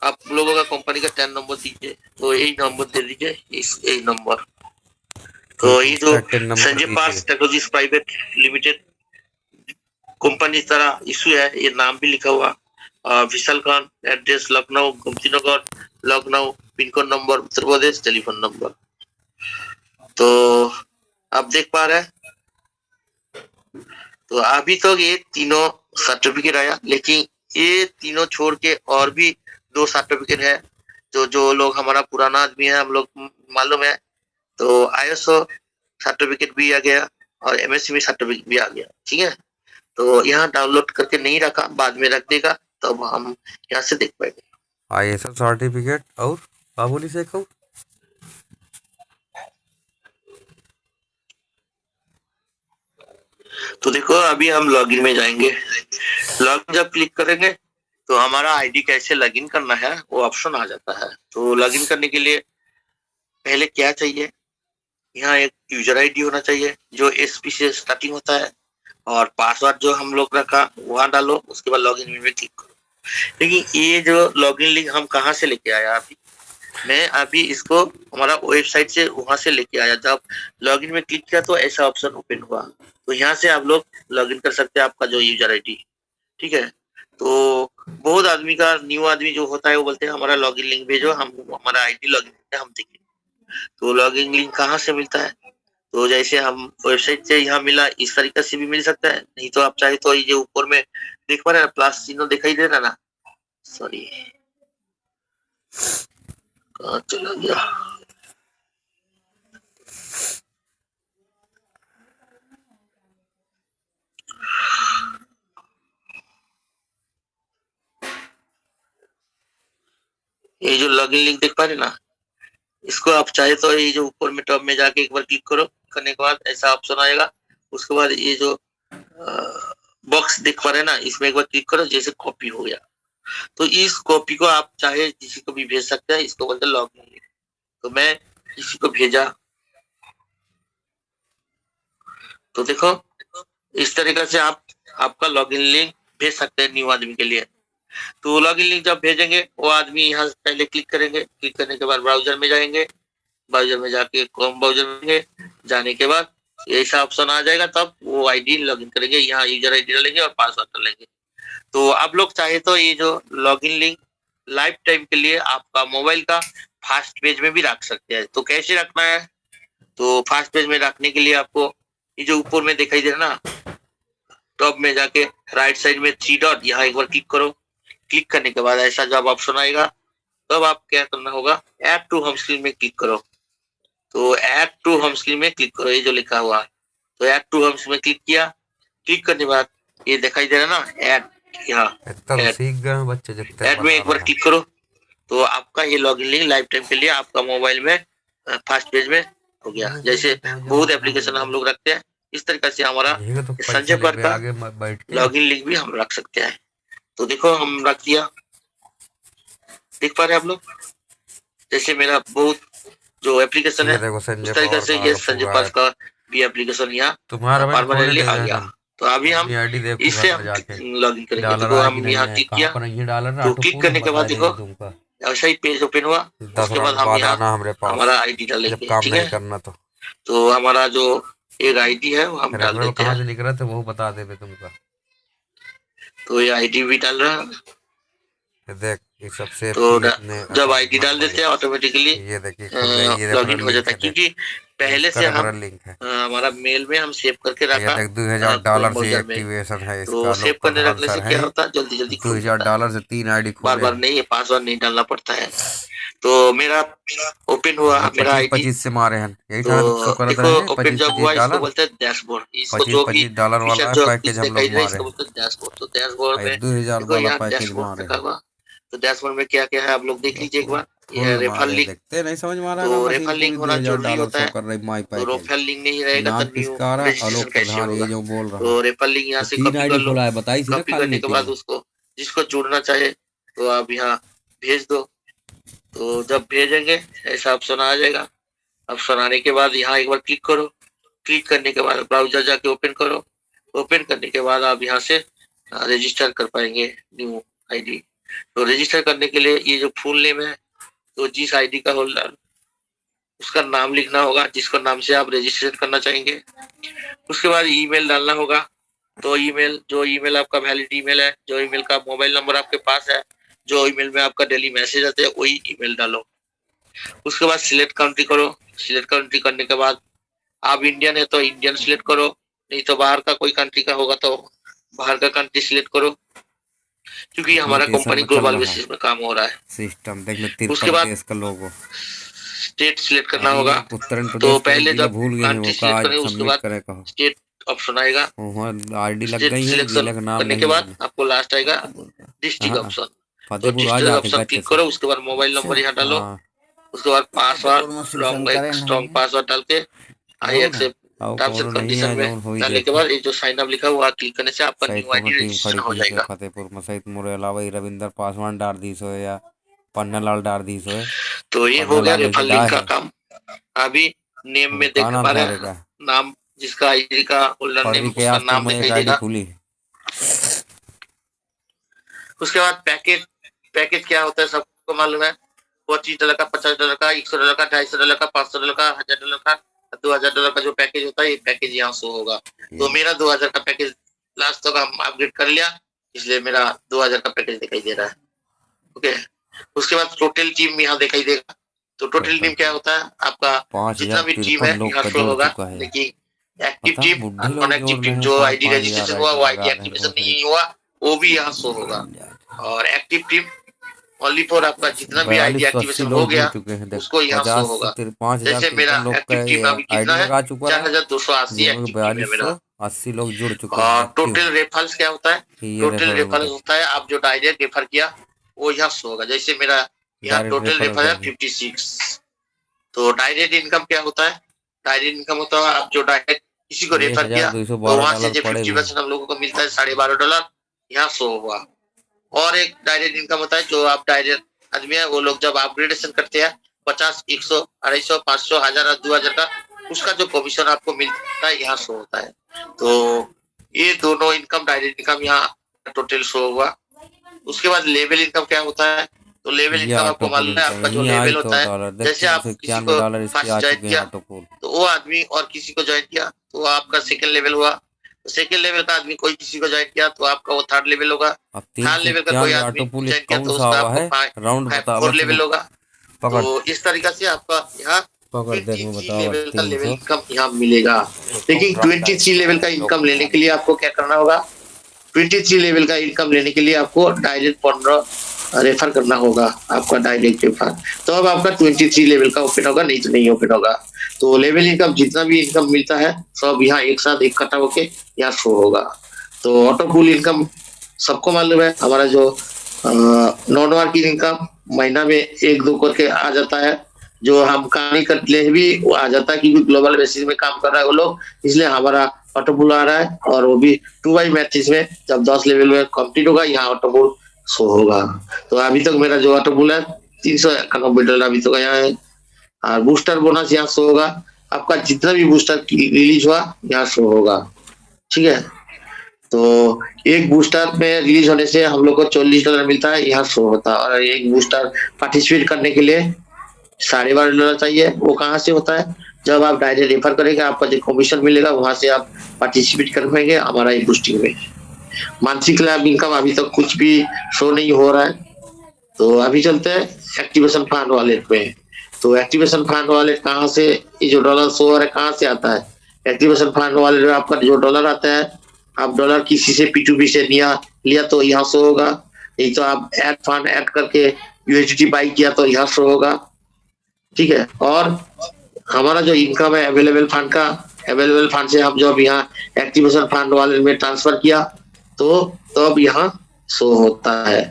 आप लोगों का कंपनी का 10 नंबर दीजिए, तो यही नंबर दे दीजिए, यही नंबर। तो ये जो संजय पार्स टेक्नोलॉजीज प्राइवेट लिमिटेड कंपनी तरह इशू है, ये नाम भी लिखा हुआ। Vishal Khan, address Lucknow Gomtinagar Lucknow, pin code number Uttar Pradesh, telephone number. तो आप देख पा रहे हैं। तो अभी तो ये तीनों सर्टिफिकेट आया, लेकिन ये तीनों छोड़ के और भी 2 सर्टिफिकेट है। जो लोग हमारा पुराना आदमी है, हम लोग मालूम है। तो आईएसओ सर्टिफिकेट भी आ गया और एमएससी सर्टिफिकेट भी आ गया। ठीक है, तो यहाँ डाउनलोड करके नहीं रखा, बाद में रख देगा तब हम यहाँ से देख पाएंगे। आईएसओ सर्टिफिकेट और काबुली से कहूँ तो देखो अभी हम लॉगिन में जाएंगे। लॉगिन जब क्लिक करेंगे तो हमारा आईडी कैसे लॉगिन करना है वो ऑप्शन आ जाता है। तो लॉगिन करने के लिए पहले क्या चाहिए, यहाँ एक यूजर आईडी होना चाहिए जो एसपी से स्टार्टिंग होता है, और पासवर्ड जो हम लोग रखा वहां डालो। उसके बाद लॉगिन में क्लिक करो। लेकिन ये जो लॉगिन लिंक हम कहाँ से लेके आया, मैं अभी इसको हमारा वेबसाइट से वहां से लेके आया। जब लॉगिन में क्लिक किया तो ऐसा ऑप्शन ओपन हुआ। तो यहाँ से आप लोग लॉगिन कर सकते हैं, आपका जो यूजर आईडी। ठीक है, तो बहुत आदमी का न्यू आदमी जो होता है वो बोलते हैं हमारा लॉगिन लिंक भेजो, हम हमारा आईडी लॉगिन हम देंगे। तो लॉगिन लिंक कहाँ से मिलता है? तो जैसे हम वेबसाइट से यहाँ मिला, इस तरीके से भी मिल सकता है। नहीं तो आप चाहे तो ये जो ऊपर में देख पा रहे हैं प्लस चिन्ह दिखाई दे रहा ना, सॉरी कहाँ चला गया। ये जो लॉगिन लिंक देख पा रहे ना, इसको आप चाहे तो ये जो ऊपर में टॉप में जाके एक बार क्लिक करो। करने के बाद ऐसा ऑप्शन आएगा। उसके बाद ये जो बॉक्स देख पा रहे हैं ना, इसमें एक बार क्लिक करो, जैसे कॉपी हो गया। तो इस कॉपी को आप चाहे किसी को भी भेज सकते हैं। इसको बोलते हैं लॉगिन लिंक। तो मैं किसी को भेजा, तो देखो इस तरीके से आप आपका लॉगिन लिंक भेज सकते हैं न्यू आदमी के लिए। तो लॉगिन लिंक जब भेजेंगे वो आदमी यहाँ पहले क्लिक करेंगे। क्लिक करने के बाद ब्राउजर में जाएंगे। ब्राउजर में जाके क्रोम ब्राउजर में जाने के बाद ऐसा ऑप्शन आ जाएगा, तब वो आईडी लॉगिन करेंगे, यहाँ यूजर आईडी डालेंगे और पासवर्ड डालेंगे। तो आप लोग चाहे तो ये जो लॉगिन लिंक लाइफ टाइम के लिए आपका मोबाइल का फास्ट पेज में भी रख सकते हैं। तो कैसे रखना है, तो फास्ट पेज में रखने के लिए आपको ये जो ऊपर में दिखाई दे रहा ना, टॉप में जाके राइट साइड में 3 डॉट, यहाँ एक बार क्लिक करो। क्लिक करने के बाद ऐसा जब ऑप्शन आएगा तब आप क्या करना होगा, ऐड टू होम स्क्रीन में क्लिक करो। तो ऐड टू होम स्क्रीन में क्लिक करो, ये जो लिखा हुआ, तो ऐड टू होम स्क्रीन में क्लिक किया। क्लिक करने के बाद ये दिखाई दे रहा ना ऐड, यहाँ सीख गए बच्चे जितने ऐड में एक बार क्लिक करो। तो आपका ये लॉगिन लिंक लाइफ टाइम के लिए आपका मोबाइल में फर्स्ट पेज में हो गया। जैसे बहुत एप्लीकेशन हम लोग रखते हैं, इस तरीके से हमारा संजय पर का लॉगिन लिंक भी हम रख सकते हैं। तो देखो हम रख दिया, देख पा रहे हैं आप लोग, जैसे मेरा बहुत जो एप्लीकेशन है उस तरीके से ये संजय पास का भी एप्लीकेशन यहाँ परमानेंटली आ गया। तो अभी हम इससे लॉगिन करेंगे। तो हम यहाँ क्लिक किया, तो क्लिक करने के बाद देखो ऐसा ही पेज ओपन हुआ। उसके बाद हम यहाँ हमारा आईडी डालेंगे, ठीक है। तो हमारा जो एक आईडी है वो हम डाल देते हैं, लिख रहे थे वो बता दे तुमका। तो ये आईडी भी डाल रहा है, देख ये सबसे तो जब आईडी डाल देते हैं ऑटोमेटिकली ये देखिए लॉगिन हो जाता है, क्योंकि पहले से हम हमारा मेल में हम सेव करके रखा $2000 से एक्टिवेशन है इसका। तो सेव करने रखने से क्या होता है, जल्दी जल्दी $2000 से 3 आईडी बार बार नहीं, पासवर्ड नहीं डालना पड़ता है। तो मेरा ओपन हुआ, मेरा आईडी 25 से मारे हैं, यही था तो देखो ओपन जब हुआ, इसको बोलते हैं डैशबोर्ड। इसको जो भी $25 वाला पैकेज हम लोग मारे, इसको बोलते हैं डैशबोर्ड। तो डैशबोर्ड में 2000 वाला पैकेज मारे। तो डैशबोर्ड में क्या क्या है आप लोग देख लीजिए एक बार। ये रेफर लिंक देखते नहीं समझ में आ रहा है, तो रेफर लिंक होना जरूरी होता है। तो रेफर लिंक नहीं रहेगा तो न्यू रजिस्ट्रेशन कैसे होगा। जो बोल रहा तो रेफर लिंक यहाँ से कॉपी कर लो, कॉपी करने के बाद उसको जिसको जोड़ना चाहे तो आप यहाँ भेज दो। तो जब भेजेंगे ऐसा ऑप्शन आ जाएगा। ऑप्शन आने के बाद यहाँ एक बार क्लिक करो। क्लिक करने के बाद ब्राउजर जाके ओपन करो। ओपन करने के बाद आप यहाँ से रजिस्टर कर पाएंगे न्यू आईडी। तो रजिस्टर करने के लिए ये जो फुल नेम है, तो जिस आईडी का होल्डर उसका नाम लिखना होगा, जिसको नाम से आप रजिस्ट्रेशन करना चाहेंगे। उसके बाद ईमेल डालना होगा। तो ईमेल, जो ईमेल आपका वैलिड ईमेल है, जो ईमेल का मोबाइल नंबर आपके पास है, जो ईमेल में आपका डेली मैसेज आते हैं, वही ईमेल डालो। उसके बाद सिलेक्ट कंट्री करो। सिलेक्ट कंट्री करने के बाद आप इंडियन है तो इंडियन सिलेक्ट करो, नहीं तो बाहर का कोई कंट्री का होगा तो बाहर का कंट्री सिलेक्ट करो, क्योंकि हमारा कंपनी ग्लोबल बेसिस में काम हो रहा है। सिस्टम देख लो। उसके बाद इसका लोगो स्टेट सिलेक्ट करना होगा। तो पहले जब कंट्री सिलेक्ट करें उसके बाद स्टेट ऑप्शन आएगा। आईडी लग गई है, करने के बाद आपको लास्ट आएगा डिस्ट्रिक्ट ऑप्शन। तो डिस्ट्रिक्ट ऑप्शन क्लिक करो। उसके बाद मोबाइल नंबर यहाँ डालो। उसके बाद पासवर्ड स्ट्रॉन्ग पासवर्ड डाल के I accept terms and condition में डालने के बाद ये जो साइन अप लिखा हुआ क्लिक करने से आपका न्यू आईडी रजिस्ट्रेशन हो जाएगा। फतेहपुर में सहित मोरे अलावा रविंदर पासवान डाल दी सो या पन्नालाल डाल दी सो। तो ये हो गया रेफर लिंक का काम। अभी नेम में देख पा रहे हैं नाम, जिसका आईडी का होल्डर नेम उसका नाम दिखाई देगा। उसके बाद पैकेज क्या होता है सबको मालूम है। $25 का, $50 का, $100 का, $250 का, $500 का, $1000 का, $2000 का जो पैकेज होता है, ये पैकेज यहाँ शो होगा। तो मेरा 2000 का पैकेज लास्ट तक हम अपग्रेड कर लिया, इसलिए मेरा 2000 का पैकेज दिखाई दे रहा है। ओके, उसके बाद टोटल टीम यहाँ दिखाई देगा। तो टोटल टीम क्या होता है, आपका जितना भी टीम है यहाँ शो होगा। लेकिन एक्टिव टीम और नॉन एक्टिव टीम, जो आईडी रजिस्ट्रेशन हुआ वो आईडी एक्टिवेशन नहीं हुआ वो भी यहाँ शो होगा। और एक्टिव टीम ओनली फॉर आपका जितना भी आईडी एक्टिवेशन हो गया उसको यहाँ शो होगा। जैसे मेरा एक्टिव टीम अभी कितना है, 4280 एक्टिव टीम है मेरा। 80 लोग जुड़ चुके हैं। और टोटल रेफरल्स क्या होता है, टोटल रेफरल्स होता है आप जो डायरेक्ट रेफर किया वो यहाँ शो होगा। जैसे मेरा यहाँ टोटल रेफर है 56। तो डायरेक्ट इनकम क्या होता है, डायरेक्ट इनकम होता है आप जो डायरेक्ट किसी को रेफर किया तो वहां से जो 50% हम लोगों को मिलता है $12.5 यहाँ शो हुआ। और एक डायरेक्ट इनकम होता है जो आप डायरेक्ट आदमी है वो लोग जब अपग्रेडेशन करते हैं 50, 100, 250, 500, 1000 और 2000 का, उसका जो कमीशन आपको मिलता है यहाँ शो होता है। तो ये दोनों इनकम डायरेक्ट इनकम यहाँ टोटल शो हुआ। उसके बाद लेवल इनकम क्या होता है, तो लेवल ये इनकम आपको ऑटो पुल मालूम है, इनकम आपका जो है, ये लेवल आई होता है, $100 जैसे आप किसी को $391 इसके फर्स्ट आ ज्वाइन चुके हैं किया ऑटो पुल। तो वो आदमी और किसी को ज्वाइन किया तो वो आपका सेकंड लेवल हुआ। सेकंड लेवल का आदमी कोई किसी को ज्वाइन किया तो आपका वो थर्ड लेवल होगा। अब थर्ड लेवल का कोई 391 आदमी ऑटो पुल ज्वाइन किया कौन तो सा उसका हुआ आपको है, राउंड बता फोर बस लेवल होगा। पकड़ तो इस तरीका से आपका यहाँ पकड़ देख मैं 23 बताओ बस लेवल का लेवल 300 इनकम यहाँ मिलेगा। लेकिन ड्रॉप 23 लेवल का इनकम लेने के लिए आपको क्या करना होगा, 23 लेवल का इनकम लेने के लिए आपको डायरेक्ट 15 रेफर करना होगा, आपका डायरेक्ट रेफर। तो अब आपका 23 लेवल का ओपन होगा, नहीं तो नहीं ओपन होगा। तो लेवल इनकम जितना भी इनकम मिलता है सब यहाँ एक साथ इकट्ठा होके यहाँ शो होगा। तो ऑटो पुल इनकम सबको मालूम है, हमारा जो नॉन वर्किंग इनकम महीना में 1-2 करके आ जाता है, जो हम काम नहीं करते भी वो आ जाता है, क्योंकि ग्लोबल बेसिस में काम कर रहा है वो लोग, इसलिए हमारा ऑटो पुल आ रहा है। और वो भी 2 बाई मैथ्स में जब 10 लेवल में कंप्लीट होगा यहाँ ऑटो पुल शो होगा। तो अभी तक मेरा जो ऑटो पुल है $391 अभी तक आया है। और बूस्टर बोनस यहाँ शो होगा, आपका जितना भी बूस्टर रिलीज हुआ यहाँ शो होगा, ठीक है। तो एक बूस्टर में रिलीज होने से हम लोग को $40 मिलता है, यहाँ शो होता है। और एक बूस्टर पार्टिसिपेट करने के लिए $12.5 चाहिए। वो कहाँ से होता है, जब आप डायरेक्ट रेफर करेंगे आपका जो कमीशन मिलेगा वहां से आप पार्टिसिपेट कर पाएंगे हमारा ये बूस्टिंग में। मानसिक लाभ इनकम अभी तक कुछ भी शो नहीं हो रहा है। तो अभी चलते हैं एक्टिवेशन फंड वॉलेट में। तो एक्टिवेशन फंड वॉलेट कहाँ से, ये जो डॉलर शो हो रहा है कहाँ से आता है, एक्टिवेशन फंड वॉलेट में आपका जो डॉलर आता है, आप डॉलर किसी से P2P से लिया तो यहाँ शो होगा, नहीं तो आप ऐड फंड ऐड करके USDT बाई किया तो यहाँ शो होगा, ठीक है। और हमारा जो इनकम है अवेलेबल फंड का, अवेलेबल फंड से हम जब यहाँ एक्टिवेशन फंड वॉलेट में ट्रांसफर किया तो अब यहाँ शो होता है।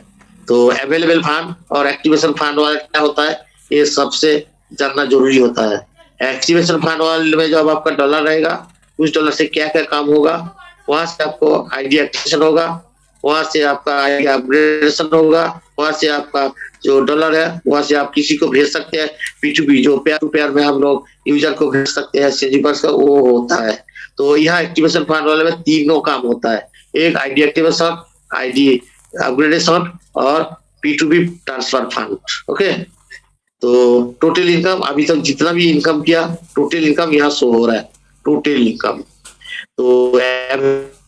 तो अवेलेबल फंड और एक्टिवेशन फंड वॉलेट क्या होता है ये सबसे जानना जरूरी होता है। एक्टिवेशन फंड वॉलेट में जब आपका डॉलर रहेगा, उस डॉलर से क्या क्या काम होगा, वहां से आपको आईडी एक्टिवेशन होगा, वहां से आपका आईडी अपग्रेडेशन होगा, वहां से आपका जो डॉलर है वहां से आप किसी को भेज सकते हैं P2P, जो पेयर टू पेयर में हम लोग यूजर को भेज सकते हैं सेजिपर्स का, वो होता है। तो यहाँ एक्टिवेशन फंड वाले में तीनों काम होता है, एक आईडी एक्टिवेशन, आईडी अपग्रेडेशन और P2P ट्रांसफर फंड, ओके। तो टोटल इनकम अभी तक जितना भी इनकम किया टोटल इनकम यहाँ शो हो रहा है, टोटल इनकम। तो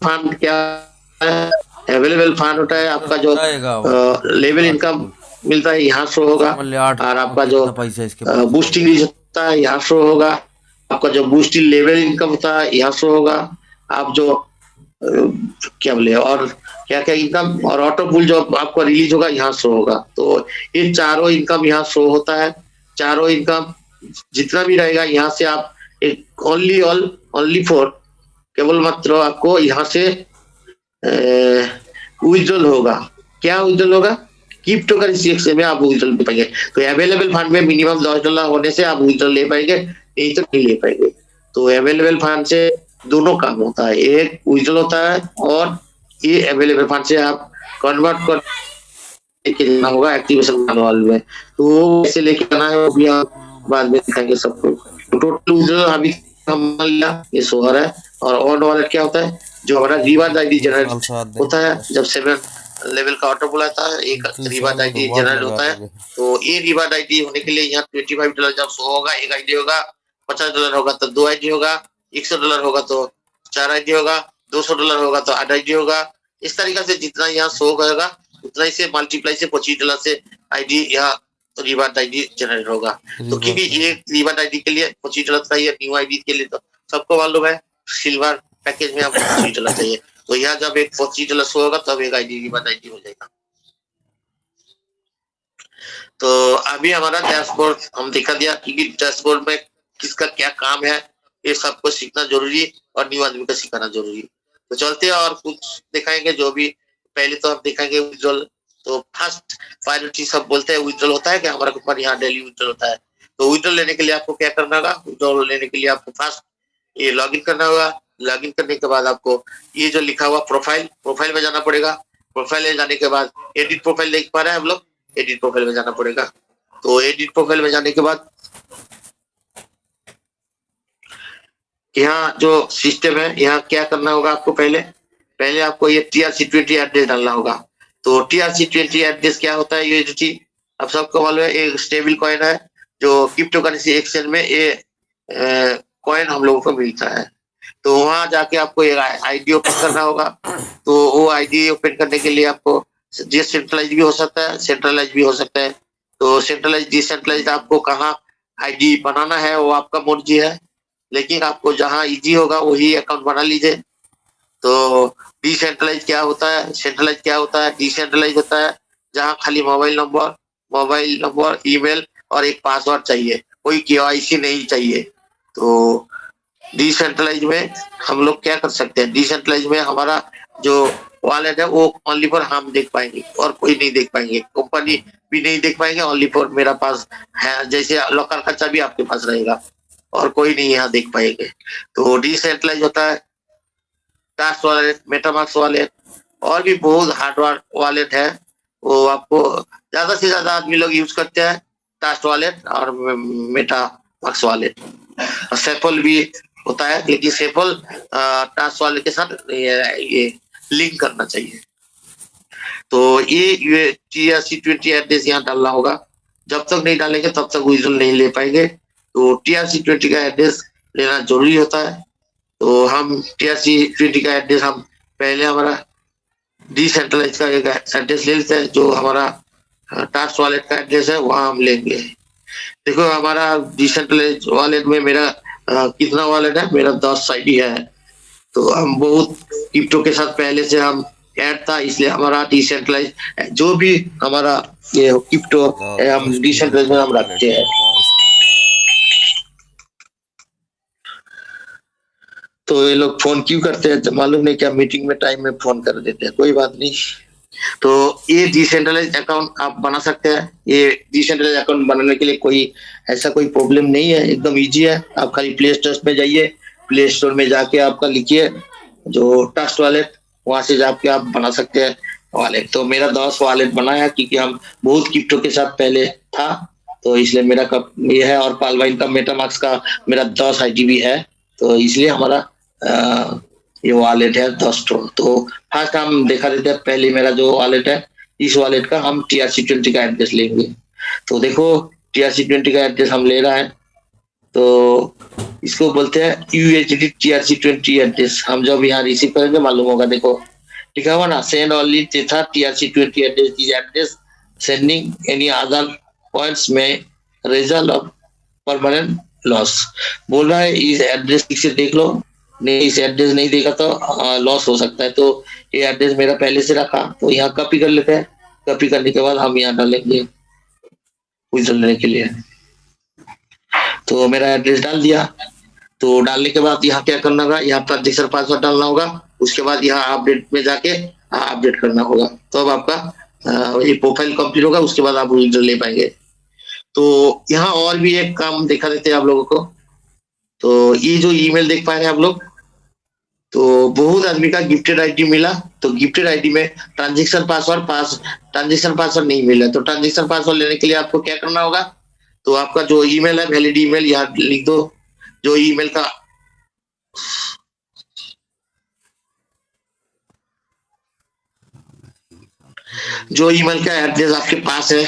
फंड क्या है, अवेलेबल फंड होता है आपका जो लेवल इनकम मिलता है यहाँ शो होगा, और आपका जो बूस्टिंग होता है यहाँ शो होगा, आपका जो बूस्टिंग लेवल इनकम होता है यहाँ शो होगा, आप जो क्या बोले और क्या क्या इनकम और ऑटो पुल जो आपको रिलीज होगा यहाँ शो होगा। तो ये चारों इनकम यहाँ शो होता है। चारों इनकम जितना भी रहेगा यहाँ से आप एक ओनली फॉर केवल मात्र आपको यहाँ से विड्रॉल होगा। क्या विड्रॉल होगा, क्रिप्टो करेंसी में आप विड्रॉल ले पाएंगे। तो अवेलेबल फंड में मिनिमम $10 होने से आप विड्रॉल ले पाएंगे, नहीं तो नहीं ले पाएंगे। तो अवेलेबल फंड से दोनों काम होता है, एक विड्रॉल होता है और ये अवेलेबल फंड से आप कन्वर्ट कर लेके जाना होगा एक्टिवेशन फंड वाले में। तो वो कैसे लेके आना है वो भी आप बाद में दिखाएंगे सबको। तो टोटल विड्रॉल अभी हम ये शो हो रहा है। और ऑन वॉलेट क्या होता है, जो हमारा रिवार्ड आईडी जनरेट होता है जब 7 लेवल का ऑटो बुलाता है, एक रिवार्ड आईडी जनरेट होता है। तो ये रिवार्ड आईडी होने के लिए यहाँ $25 जब शो होगा, एक आईडी होगा, $50 होगा तो 2 आईडी होगा, $100 होगा तो 4 आईडी होगा, $200 होगा तो 8 आईडी होगा। इस तरीके से जितना यहाँ शो होगा उतना ही से मल्टीप्लाई से $25 से आईडी यहाँ रिवार्ड आईडी जनरेट होगा। तो क्योंकि ये रिवार्ड आईडी के लिए $25 चाहिए, न्यू आईडी के लिए तो सबको मालूम है सिल्वर पैकेज में आपको $25 चाहिए। तो यहाँ जब एक $25 शो होगा तब एक आईडी रिवार्ड आईडी हो जाएगा। तो अभी हमारा डैशबोर्ड हम दिखा दिया, क्योंकि डैशबोर्ड में किसका क्या काम है ये सबको सीखना जरूरी और न्यू आदमी को सिखाना जरूरी। तो चलते हैं और कुछ दिखाएंगे। जो भी पहले तो हम दिखाएंगे विड्रॉल। तो फर्स्ट प्रायोरिटी सब बोलते हैं विड्रॉल होता है कि हमारा ऊपर यहाँ डेली विड्रॉल होता है। तो विड्रॉल लेने के लिए आपको क्या करना होगा, विड्रॉल लेने के लिए आपको फर्स्ट ये लॉगिन करना होगा। लॉगिन करने के बाद आपको ये जो लिखा हुआ प्रोफाइल में जाना पड़ेगा। प्रोफाइल में जाने के बाद एडिट प्रोफाइल देख पा रहे हैं हम लोग, एडिट प्रोफाइल में जाना पड़ेगा। तो एडिट प्रोफाइल में जाने के बाद यहाँ जो सिस्टम है, यहाँ क्या करना होगा आपको, पहले आपको ये TRC20 एड्रेस डालना होगा। तो TRC20 एड्रेस क्या होता है, USDT अब सबको मालूम है एक स्टेबल कॉइन है जो क्रिप्टो करेंसी एक्सचेंज में ये कॉइन हम लोगों को मिलता है। तो वहां जाके आपको एक आईडी ओपन करना होगा। तो वो आईडी ओपन करने के लिए आपको डिसेंट्रलाइज भी हो सकता है, सेंट्रलाइज भी हो सकता है। तो सेंट्रलाइज डिसेंट्रलाइज आपको कहाँ आईडी बनाना है वो आपका मर्जी है, लेकिन आपको जहाँ इजी होगा वही अकाउंट बना लीजिए। तो डिसेंट्रलाइज क्या होता है, सेंट्रलाइज क्या होता है? डिसेंट्रलाइज होता है जहाँ खाली मोबाइल नंबर, ईमेल और एक पासवर्ड चाहिए, कोई केवाईसी नहीं चाहिए। तो डिसेंट्रलाइज में हम लोग क्या कर सकते हैं, डिसेंट्रलाइज में हमारा जो वॉलेट है वो ओनली फॉर हम देख पाएंगे और कोई नहीं देख पाएंगे, कंपनी भी नहीं देख पाएंगे, ओनली फॉर मेरा पास है, जैसे लॉकर का चाबी आपके पास रहेगा और कोई नहीं यहाँ देख पाएंगे। तो डिसेंट्रलाइज होता है ट्रस्ट वॉलेट, मेटामास्क वॉलेट और भी बहुत हार्डवेयर वॉलेट है। वो आपको ज्यादा से ज्यादा आदमी लोग यूज करते हैं ट्रस्ट वॉलेट और मेटामास्क वॉलेट। सेपल भी होता है, लेकिन सेपल ट्रस्ट वॉलेट के साथ ये लिंक करना चाहिए। तो ये TRC20 एड्रेस यहाँ डालना होगा। जब तक नहीं डालेंगे तब तक विजुअल नहीं ले पाएंगे। तो TRC20 का एड्रेस लेना जरूरी होता है। तो हम TRC20 का एड्रेस हम पहले हमारा डिसेंट्रलाइज का एक एड्रेस ले लेते हैं, जो हमारा ट्रस्ट वॉलेट का एड्रेस है वहां हम लेंगे। देखो हमारा डिसेंट्रलाइज वॉलेट में मेरा कितना वॉलेट है, मेरा 10 आईडी है। तो हम बहुत क्रिप्टो के साथ पहले से हम ऐड था, इसलिए हमारा डिसेंट्रलाइज जो भी हमारा ये क्रिप्टो हम डिसेंट्रलाइज में हम रखते हैं। तो ये लोग फोन क्यों करते हैं तो मालूम नहीं, क्या मीटिंग में टाइम में फोन कर देते हैं, कोई बात नहीं। तो ये डिसेंट्रलाइज अकाउंट आप बना सकते हैं। ये डिसेंट्रलाइज अकाउंट बनाने के लिए कोई ऐसा कोई प्रॉब्लम नहीं है, एकदम इजी है। आप खाली प्ले स्टोर में जाइए, प्ले स्टोर में जाके आपका लिखिए जो ट्रस्ट वॉलेट, वहां से जाके आप बना सकते हैं वॉलेट। तो मेरा 10 वॉलेट बना है क्योंकि हम बहुत क्रिप्टो के साथ पहले था, तो इसलिए मेरा कप ये है। और पालवाइन का मेटामास्क का मेरा 10 आईडी भी है, तो इसलिए हमारा ये वॉलेट है 10 तो फर्स्ट हम देखा देते हैं। पहले मेरा जो वॉलेट है, इस वॉलेट का हम TRC20 का एड्रेस लेंगे। तो देखो TRC20 का एड्रेस हम ले रहा है, तो इसको बोलते हैं UHD TRC20 एड्रेस। हम जब यहाँ रिसीव करेंगे मालूम होगा, देखो लिखा हुआ ना, सेंड ओनली था TRC20 एड्रेस, इस address sending any other points में रिजल्ट ऑफ परमानेंट लॉस। बोल रहा है इस एड्रेस से देख लो, नहीं इस एड्रेस नहीं देखा तो लॉस हो सकता है। तो ये एड्रेस मेरा पहले से रखा, तो यहाँ कॉपी कर लेते हैं। कॉपी करने के बाद हम यहाँ डालेंगे विड्रॉल लेने के लिए। तो मेरा एड्रेस डाल दिया। तो डालने के बाद यहाँ क्या करना होगा, यहाँ ट्रांजेक्शन पासवर्ड डालना होगा। उसके बाद यहाँ अपडेट में जाके अपडेट करना होगा, तो अब आपका ये प्रोफाइल कंप्लीट होगा। उसके बाद आप विड्रॉल ले पाएंगे। तो यहाँ और भी एक काम दिखा देते हैं आप लोगों को। तो ये जो ईमेल देख पा रहे हैं आप लोग, तो बहुत आदमी का गिफ्टेड आईडी मिला, तो गिफ्टेड आईडी में ट्रांजेक्शन पासवर्ड नहीं मिला। तो ट्रांजेक्शन पासवर्ड लेने के लिए आपको क्या करना होगा, तो आपका जो ईमेल है वैलिड ईमेल यहाँ लिख दो। जो ईमेल का एड्रेस आपके पास है,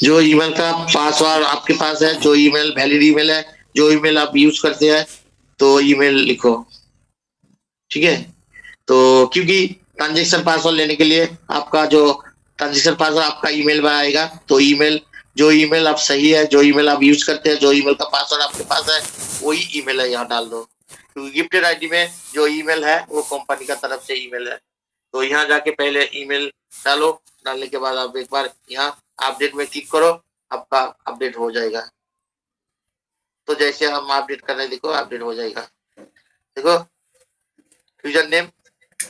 जो ईमेल का पासवर्ड आपके पास है, जो ईमेल वैलिड ईमेल है, जो ईमेल आप यूज करते हैं, तो ईमेल लिखो, ठीक है। तो क्योंकि ट्रांजेक्शन पासवर्ड लेने के लिए आपका जो ट्रांजेक्शन पासवर्ड आपका ईमेल में आएगा, तो जो ईमेल आप सही है, जो ईमेल आप यूज करते हैं, जो ईमेल का पासवर्ड आपके पास है, वही ईमेल है यहाँ डाल दो। क्योंकि गिफ्टेड आईडी में जो ईमेल है वो कंपनी का तरफ से ईमेल है। तो यहाँ जाके पहले ईमेल डालो, डालने के बाद आप एक बार यहाँ अपडेट में क्लिक करो, आपका अपडेट हो जाएगा। तो जैसे हम अपडेट कर रहे हैं, देखो अपडेट हो जाएगा। देखो यूजर नेम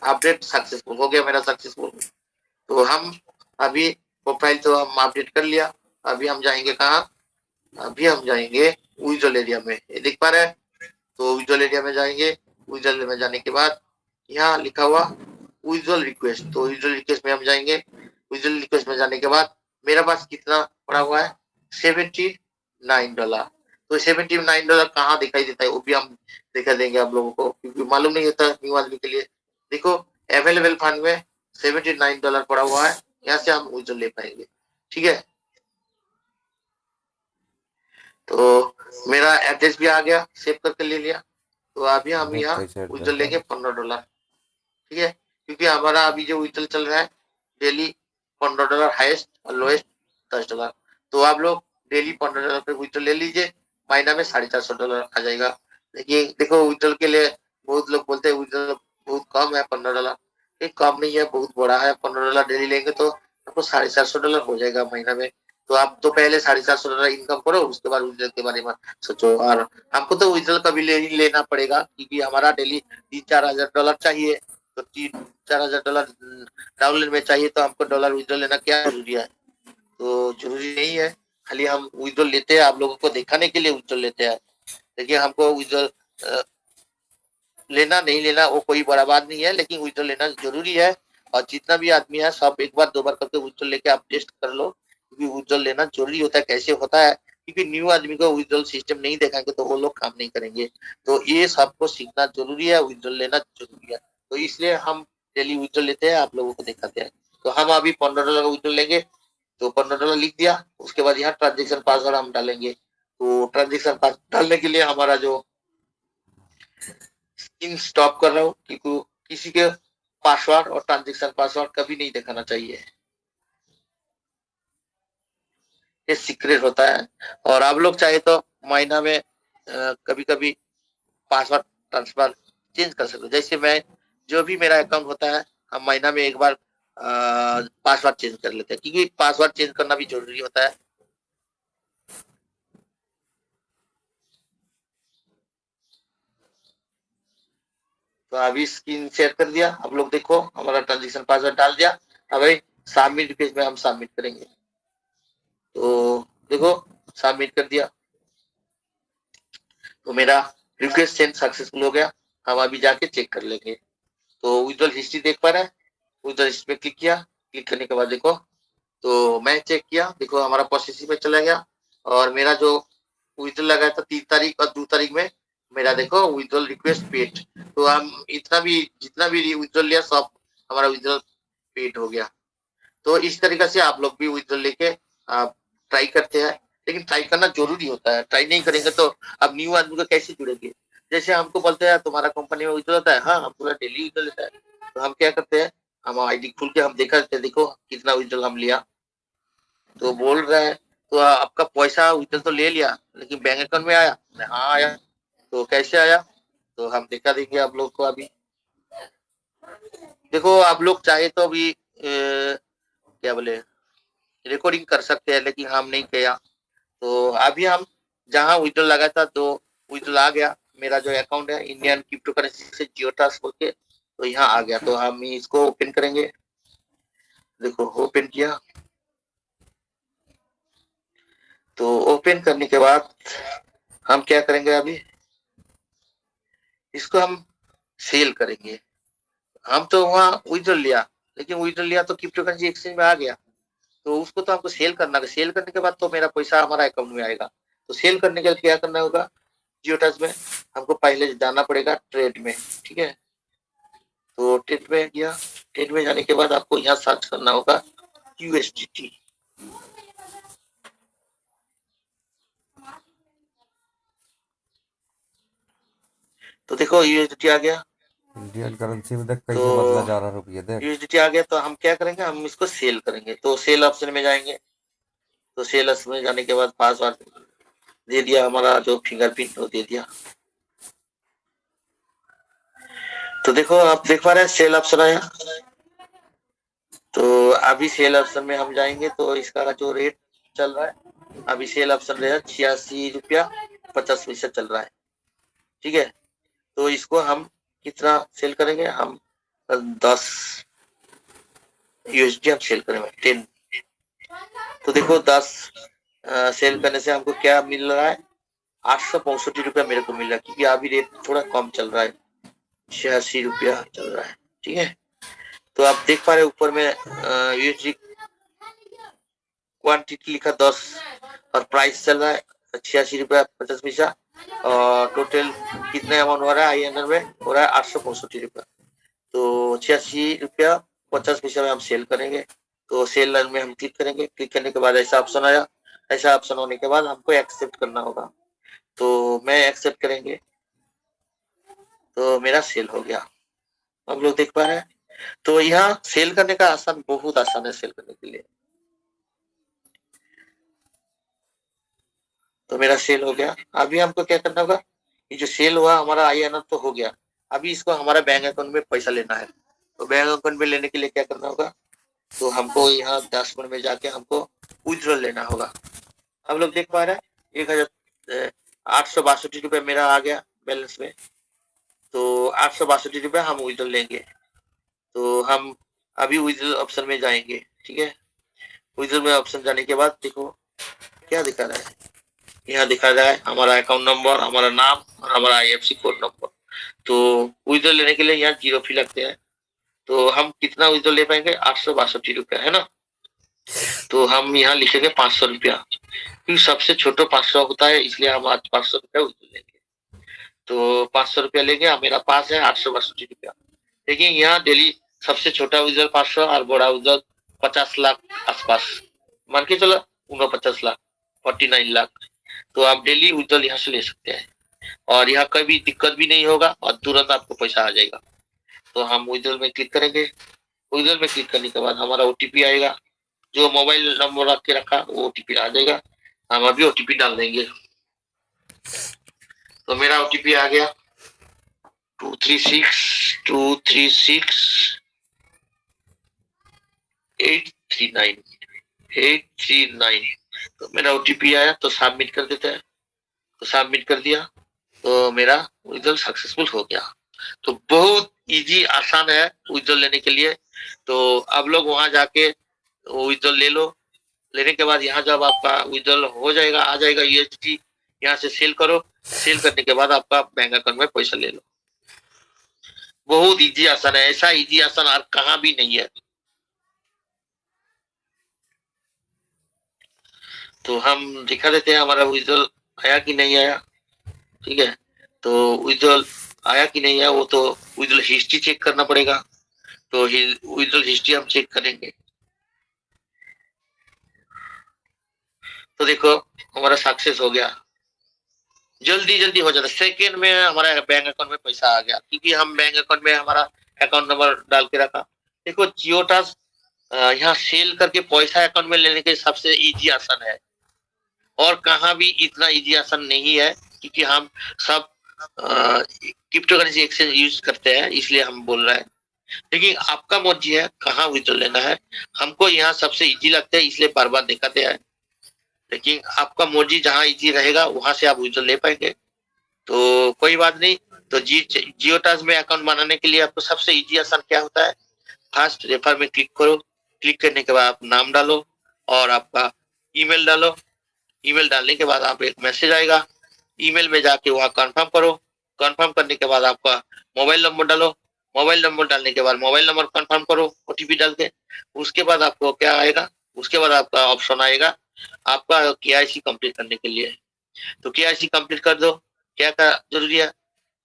अपडेट सक्सेसफुल हो गया मेरा, सक्सेसफुल। तो हम अभी प्रोफाइल तो हम अपडेट कर लिया। अभी हम जाएंगे कहाँ, अभी हम जाएंगे विजुअल एरिया में, ये देख पा रहे हैं। तो विजुअल एरिया में जाएंगे। विजुअल में जाने के बाद यहाँ लिखा हुआ विजुअल रिक्वेस्ट, तो विजुअल रिक्वेस्ट में हम जाएंगे। विजुअल रिक्वेस्ट में जाने के बाद मेरा पास कितना पड़ा हुआ है, $79। तो $79 कहाँ दिखाई देता है वो भी हम दिखा देंगे आप लोगों को, क्योंकि मालूम नहीं होता न्यू आदमी के लिए। देखो अवेलेबल फंड में $79 पड़ा हुआ है, यहाँ से हम विड्रॉल ले पाएंगे। ठीक है, तो मेरा एड्रेस भी आ गया, सेव करके ले लिया। तो अभी हम यहाँ विड्रॉल लेंगे $15। ठीक है, क्योंकि हमारा अभी जो विड्रॉल चल रहा है डेली $15 हाईएस्ट और लोएस्ट $10। तो आप लोग डेली $15 पे विड्रॉल ले लीजिए, महीना में $450 आ जाएगा। लेकिन देखो विड्रॉल के लिए बहुत लोग बोलते हैं विड्रॉल बहुत कम है $15, ये कम नहीं है, बहुत बड़ा है। $15 डेली लेंगे तो आपको $450 हो जाएगा महीना में। तो आप तो पहले $450 इनकम करो, उसके बाद विड्रॉल के बारे में सोचो। और हमको तो विड्रॉल कभी लेना पड़ेगा, क्योंकि हमारा डेली $3-4 चाहिए। तो $3-4 डाउनलोड में चाहिए, तो हमको डॉलर विड्रॉल लेना क्या जरूरी है? तो जरूरी नहीं है, खाली हम विड्रॉल लेते हैं आप लोगों को दिखाने के लिए विड्रॉल लेते हैं। देखिए हमको विड्रॉल लेना नहीं लेना वो कोई बड़ा बात नहीं है, लेकिन विड्रॉल लेना जरूरी है। और जितना भी आदमी है सब एक बार 2 बार करके विड्रॉल लेके आप टेस्ट कर लो, क्योंकि विड्रॉल लेना जरूरी होता है। कैसे होता है, क्योंकि न्यू आदमी को विड्रॉल सिस्टम नहीं देखाएंगे तो वो लोग काम नहीं करेंगे। तो ये सबको सीखना जरूरी है, विड्रॉल लेना जरूरी है। तो इसलिए हम डेली विड्रॉल लेते हैं, आप लोगों को दिखाते हैं। तो हम अभी $15 का विड्रॉल लेंगे, तो $15 लिख दिया। उसके बाद यहाँ ट्रांजेक्शन पासवर्ड हम डालेंगे। तो ट्रांजेक्शन पासवर्ड डालने के लिए हमारा जो स्क्रीन स्टॉप कर रहा हूँ, क्योंकि किसी के पासवर्ड और ट्रांजेक्शन पासवर्ड कभी नहीं दिखाना चाहिए, ये सीक्रेट होता है। और आप लोग चाहे तो महीना में कभी कभी पासवर्ड ट्रांसफर चेंज कर सकते हो। जैसे मैं जो भी मेरा अकाउंट होता है, हम महीना में एक बार पासवर्ड चेंज कर लेते हैं, क्योंकि पासवर्ड चेंज करना भी जरूरी होता है। तो अभी स्क्रीन शेयर कर दिया, आप लोग देखो हमारा ट्रांजेक्शन पासवर्ड डाल दिया। अब भाई सबमिट पेज में हम सबमिट करेंगे। तो देखो सबमिट कर दिया, तो मेरा रिक्वेस्ट सेंड सक्सेसफुल हो गया। हम अभी जाके चेक कर लेंगे। तो विड्रॉल हिस्ट्री देख पा रहे हैं, विड्रॉल हिस्ट्री पे क्लिक किया। क्लिक करने के बाद देखो, तो मैं चेक किया, देखो हमारा प्रोसेसिंग में चला गया। और मेरा जो विड्रॉल लगाया था 3 तारीख और 2 तारीख में, मेरा देखो विड्रॉल रिक्वेस्ट पेड। तो हम जितना भी विड्रॉल लिया सब हमारा विड्रॉल पेड हो गया। तो इस तरीके से आप लोग भी विड्रॉल लेके आप ट्राई करते हैं, लेकिन ट्राई करना जरूरी होता है। ट्राई नहीं करेंगे तो अब न्यू आदमी को कैसे जुड़ेंगे? जैसे हमको बोलते हैं तुम्हारा कंपनी में विड्रॉल होता है, हाँ हम पूरा डेली विड्रॉल लेता है। तो हम क्या करते हैं, हम आईडी खोल के हम देखा देते हैं, देखो कितना विड्रॉल हम लिया। तो बोल रहा है तो आपका पैसा विड्रॉल तो ले लिया, लेकिन बैंक अकाउंट में आया? हाँ आया। तो कैसे आया, तो हम दिखा देंगे आप लोग को। अभी देखो आप लोग चाहे तो अभी क्या बोले रिकॉर्डिंग कर सकते हैं, लेकिन हम नहीं किया। तो अभी हम जहाँ विड्रॉल लगा था तो विड्रॉल आ गया। मेरा जो अकाउंट है इंडियन क्रिप्टो करेंसी से जियो ट्रस्ट बोल के, तो यहाँ आ गया। तो हम इसको ओपन करेंगे। देखो ओपन किया, तो ओपन करने के बाद हम क्या करेंगे, अभी इसको हम सेल करेंगे। हम तो वहाँ विड्रॉल लिया, लेकिन विड्रॉल लिया तो क्रिप्टो करेंसी एक्सचेंज में आ गया। तो उसको तो आपको सेल करना है। सेल करने के बाद तो मेरा पैसा हमारा अकाउंट में आएगा। तो सेल करने के लिए क्या करना होगा, जियो टच में हमको पहले जाना पड़ेगा ट्रेड में। ठीक है, तो ट्रेड में गया। ट्रेड में जाने के बाद आपको यहाँ सर्च करना होगा USDT। तो देखो USDT आ गया। इंडियन करेंसी में देख कैसे तो बदला जा रहा रुपया देख। USDT आ गया, तो हम क्या करेंगे, हम इसको सेल करेंगे। तो सेल ऑप्शन में जाएंगे। तो सेल ऑप्शन में जाने के बाद पासवर्ड दे दिया, हमारा जो फिंगरप्रिंट वो दे दिया। तो देखो आप देख पा रहे हैं सेल ऑप्शन आया। तो अभी सेल ऑप्शन में हम जाएंगे, तो इसका जो रेट चल रहा है अभी सेल ऑप्शन रहेगा $86.50 चल रहा है। ठीक है, तो इसको हम कितना सेल करेंगे, हम 10 USD हम सेल करेंगे 10। तो देखो 10 सेल करने से हमको क्या मिल रहा है, ₹865 मेरे को मिल रहा है, क्योंकि अभी रेट थोड़ा कम चल रहा है, ₹86 चल रहा है। ठीक है, तो आप देख पा रहे ऊपर में USD क्वांटिटी लिखा 10 और प्राइस चल रहा है ₹86.50। और टोटल कितने अमाउंट हो रहा है INR में, हो रहा है 865 रुपया। तो 86 रुपया 50 पैसे में हम सेल करेंगे। तो सेल लाइन में हम क्लिक करेंगे। क्लिक करने के बाद ऐसा ऑप्शन आया। ऐसा ऑप्शन होने के बाद हमको एक्सेप्ट करना होगा। तो मैं एक्सेप्ट करेंगे तो मेरा सेल हो गया। आप लोग देख पा रहे हैं। तो यहाँ सेल करने का आसान, बहुत आसान है सेल करने के लिए। तो मेरा सेल हो गया। अभी हमको क्या करना होगा, ये जो सेल हुआ हमारा INR तो हो गया। अभी इसको हमारा बैंक अकाउंट में पैसा लेना है। तो बैंक अकाउंट में लेने के लिए क्या करना होगा, तो हमको यहाँ डैशबोर्ड में जाके हमको विथड्रॉल लेना होगा। आप लोग देख पा रहे हैं 1862 रुपये मेरा आ गया बैलेंस में। तो 862 रुपये हम विथड्रॉल लेंगे। तो हम अभी विथड्रॉल ऑप्शन में जाएंगे। ठीक है, विथड्रॉल में ऑप्शन जाने के बाद देखो क्या दिखा रहा है। यहाँ दिखा रहा है हमारा अकाउंट नंबर, हमारा नाम और हमारा IFSC कोड नंबर। तो विथड्रॉल लेने के लिए यहाँ 0 फी लगते हैं। तो हम कितना विथड्रॉल ले पाएंगे, 862 रुपया, है ना। तो हम यहाँ लिखेंगे 500 रुपया, क्योंकि सबसे छोटा 500 होता है, इसलिए हम आज 500 रुपया विथड्रॉल लेंगे। तो 500 रुपया लेंगे। मेरा पास है 862 रुपया। देखिए यहाँ डेली सबसे छोटा विथड्रॉल 500 और बड़ा विथड्रॉल 50 लाख आसपास, मान के चलो 49 लाख, 49 लाख। तो आप डेली विथड्रॉल यहाँ से ले सकते हैं और यहाँ कभी दिक्कत भी नहीं होगा और तुरंत आपको पैसा आ जाएगा। तो हम विथड्रॉल में क्लिक करेंगे। विथड्रॉल में क्लिक करने के बाद हमारा OTP आएगा। जो मोबाइल नंबर रख के रखा वो OTP आ जाएगा। हम अभी OTP डाल देंगे। तो मेरा OTP आ गया 236 236 839। तो मेरा OTP आया तो सबमिट कर देते हैं। तो सबमिट कर दिया तो मेरा विथड्रॉल सक्सेसफुल हो गया। तो बहुत इजी आसान है विथड्रॉल लेने के लिए। तो आप लोग वहां जाके विथड्रॉल ले लो। लेने के बाद यहाँ जब आपका विथड्रॉल हो जाएगा, आ जाएगा USD, यहाँ से सेल करो। सेल करने के बाद आपका बैंक अकाउंट में पैसा ले लो। बहुत इजी आसान है, ऐसा इजी आसान और कहाँ भी नहीं है। तो हम दिखा देते हैं हमारा विथड्रॉल आया कि नहीं आया। ठीक है, तो विथड्रॉल आया कि नहीं आया वो तो विथड्रॉल हिस्ट्री चेक करना पड़ेगा। तो विथड्रॉल हिस्ट्री हम चेक करेंगे। तो देखो हमारा सक्सेस हो गया। जल्दी जल्दी हो जाता है, सेकेंड में हमारा बैंक अकाउंट में पैसा आ गया, क्योंकि हम बैंक अकाउंट में हमारा अकाउंट नंबर डाल के रखा। देखो जियोटास यहाँ सेल करके पैसा अकाउंट में लेने के सबसे इजी आसान है और कहाँ भी इतना इजी आसान नहीं है, क्योंकि हम सब क्रिप्टो करेंसी एक्सचेंज यूज करते हैं, इसलिए हम बोल रहे हैं। लेकिन आपका मर्जी है कहाँ विथड्रॉल लेना है। हमको यहाँ सबसे इजी लगता है, इसलिए बार बार दिखाते हैं। लेकिन आपका मर्जी जहाँ इजी रहेगा वहां से आप विथड्रॉल ले पाएंगे। तो कोई बात नहीं। तो जियोटास में अकाउंट बनाने के लिए आपको सबसे इजी आसान क्या होता है, फर्स्ट रेफर में क्लिक करो। क्लिक करने के बाद आप नाम डालो और आपका ईमेल डालो। ईमेल डालने के बाद आप एक मैसेज आएगा, ईमेल में जाके वहाँ कंफर्म करो। कंफर्म करने के बाद आपका मोबाइल नंबर डालो। मोबाइल नंबर डालने के बाद मोबाइल नंबर कंफर्म करो OTP डाल के। उसके बाद आपको क्या आएगा, उसके बाद आपका ऑप्शन आएगा आपका KYC कंप्लीट करने के लिए। तो KYC कंप्लीट कर दो। क्या क्या जरूरी है,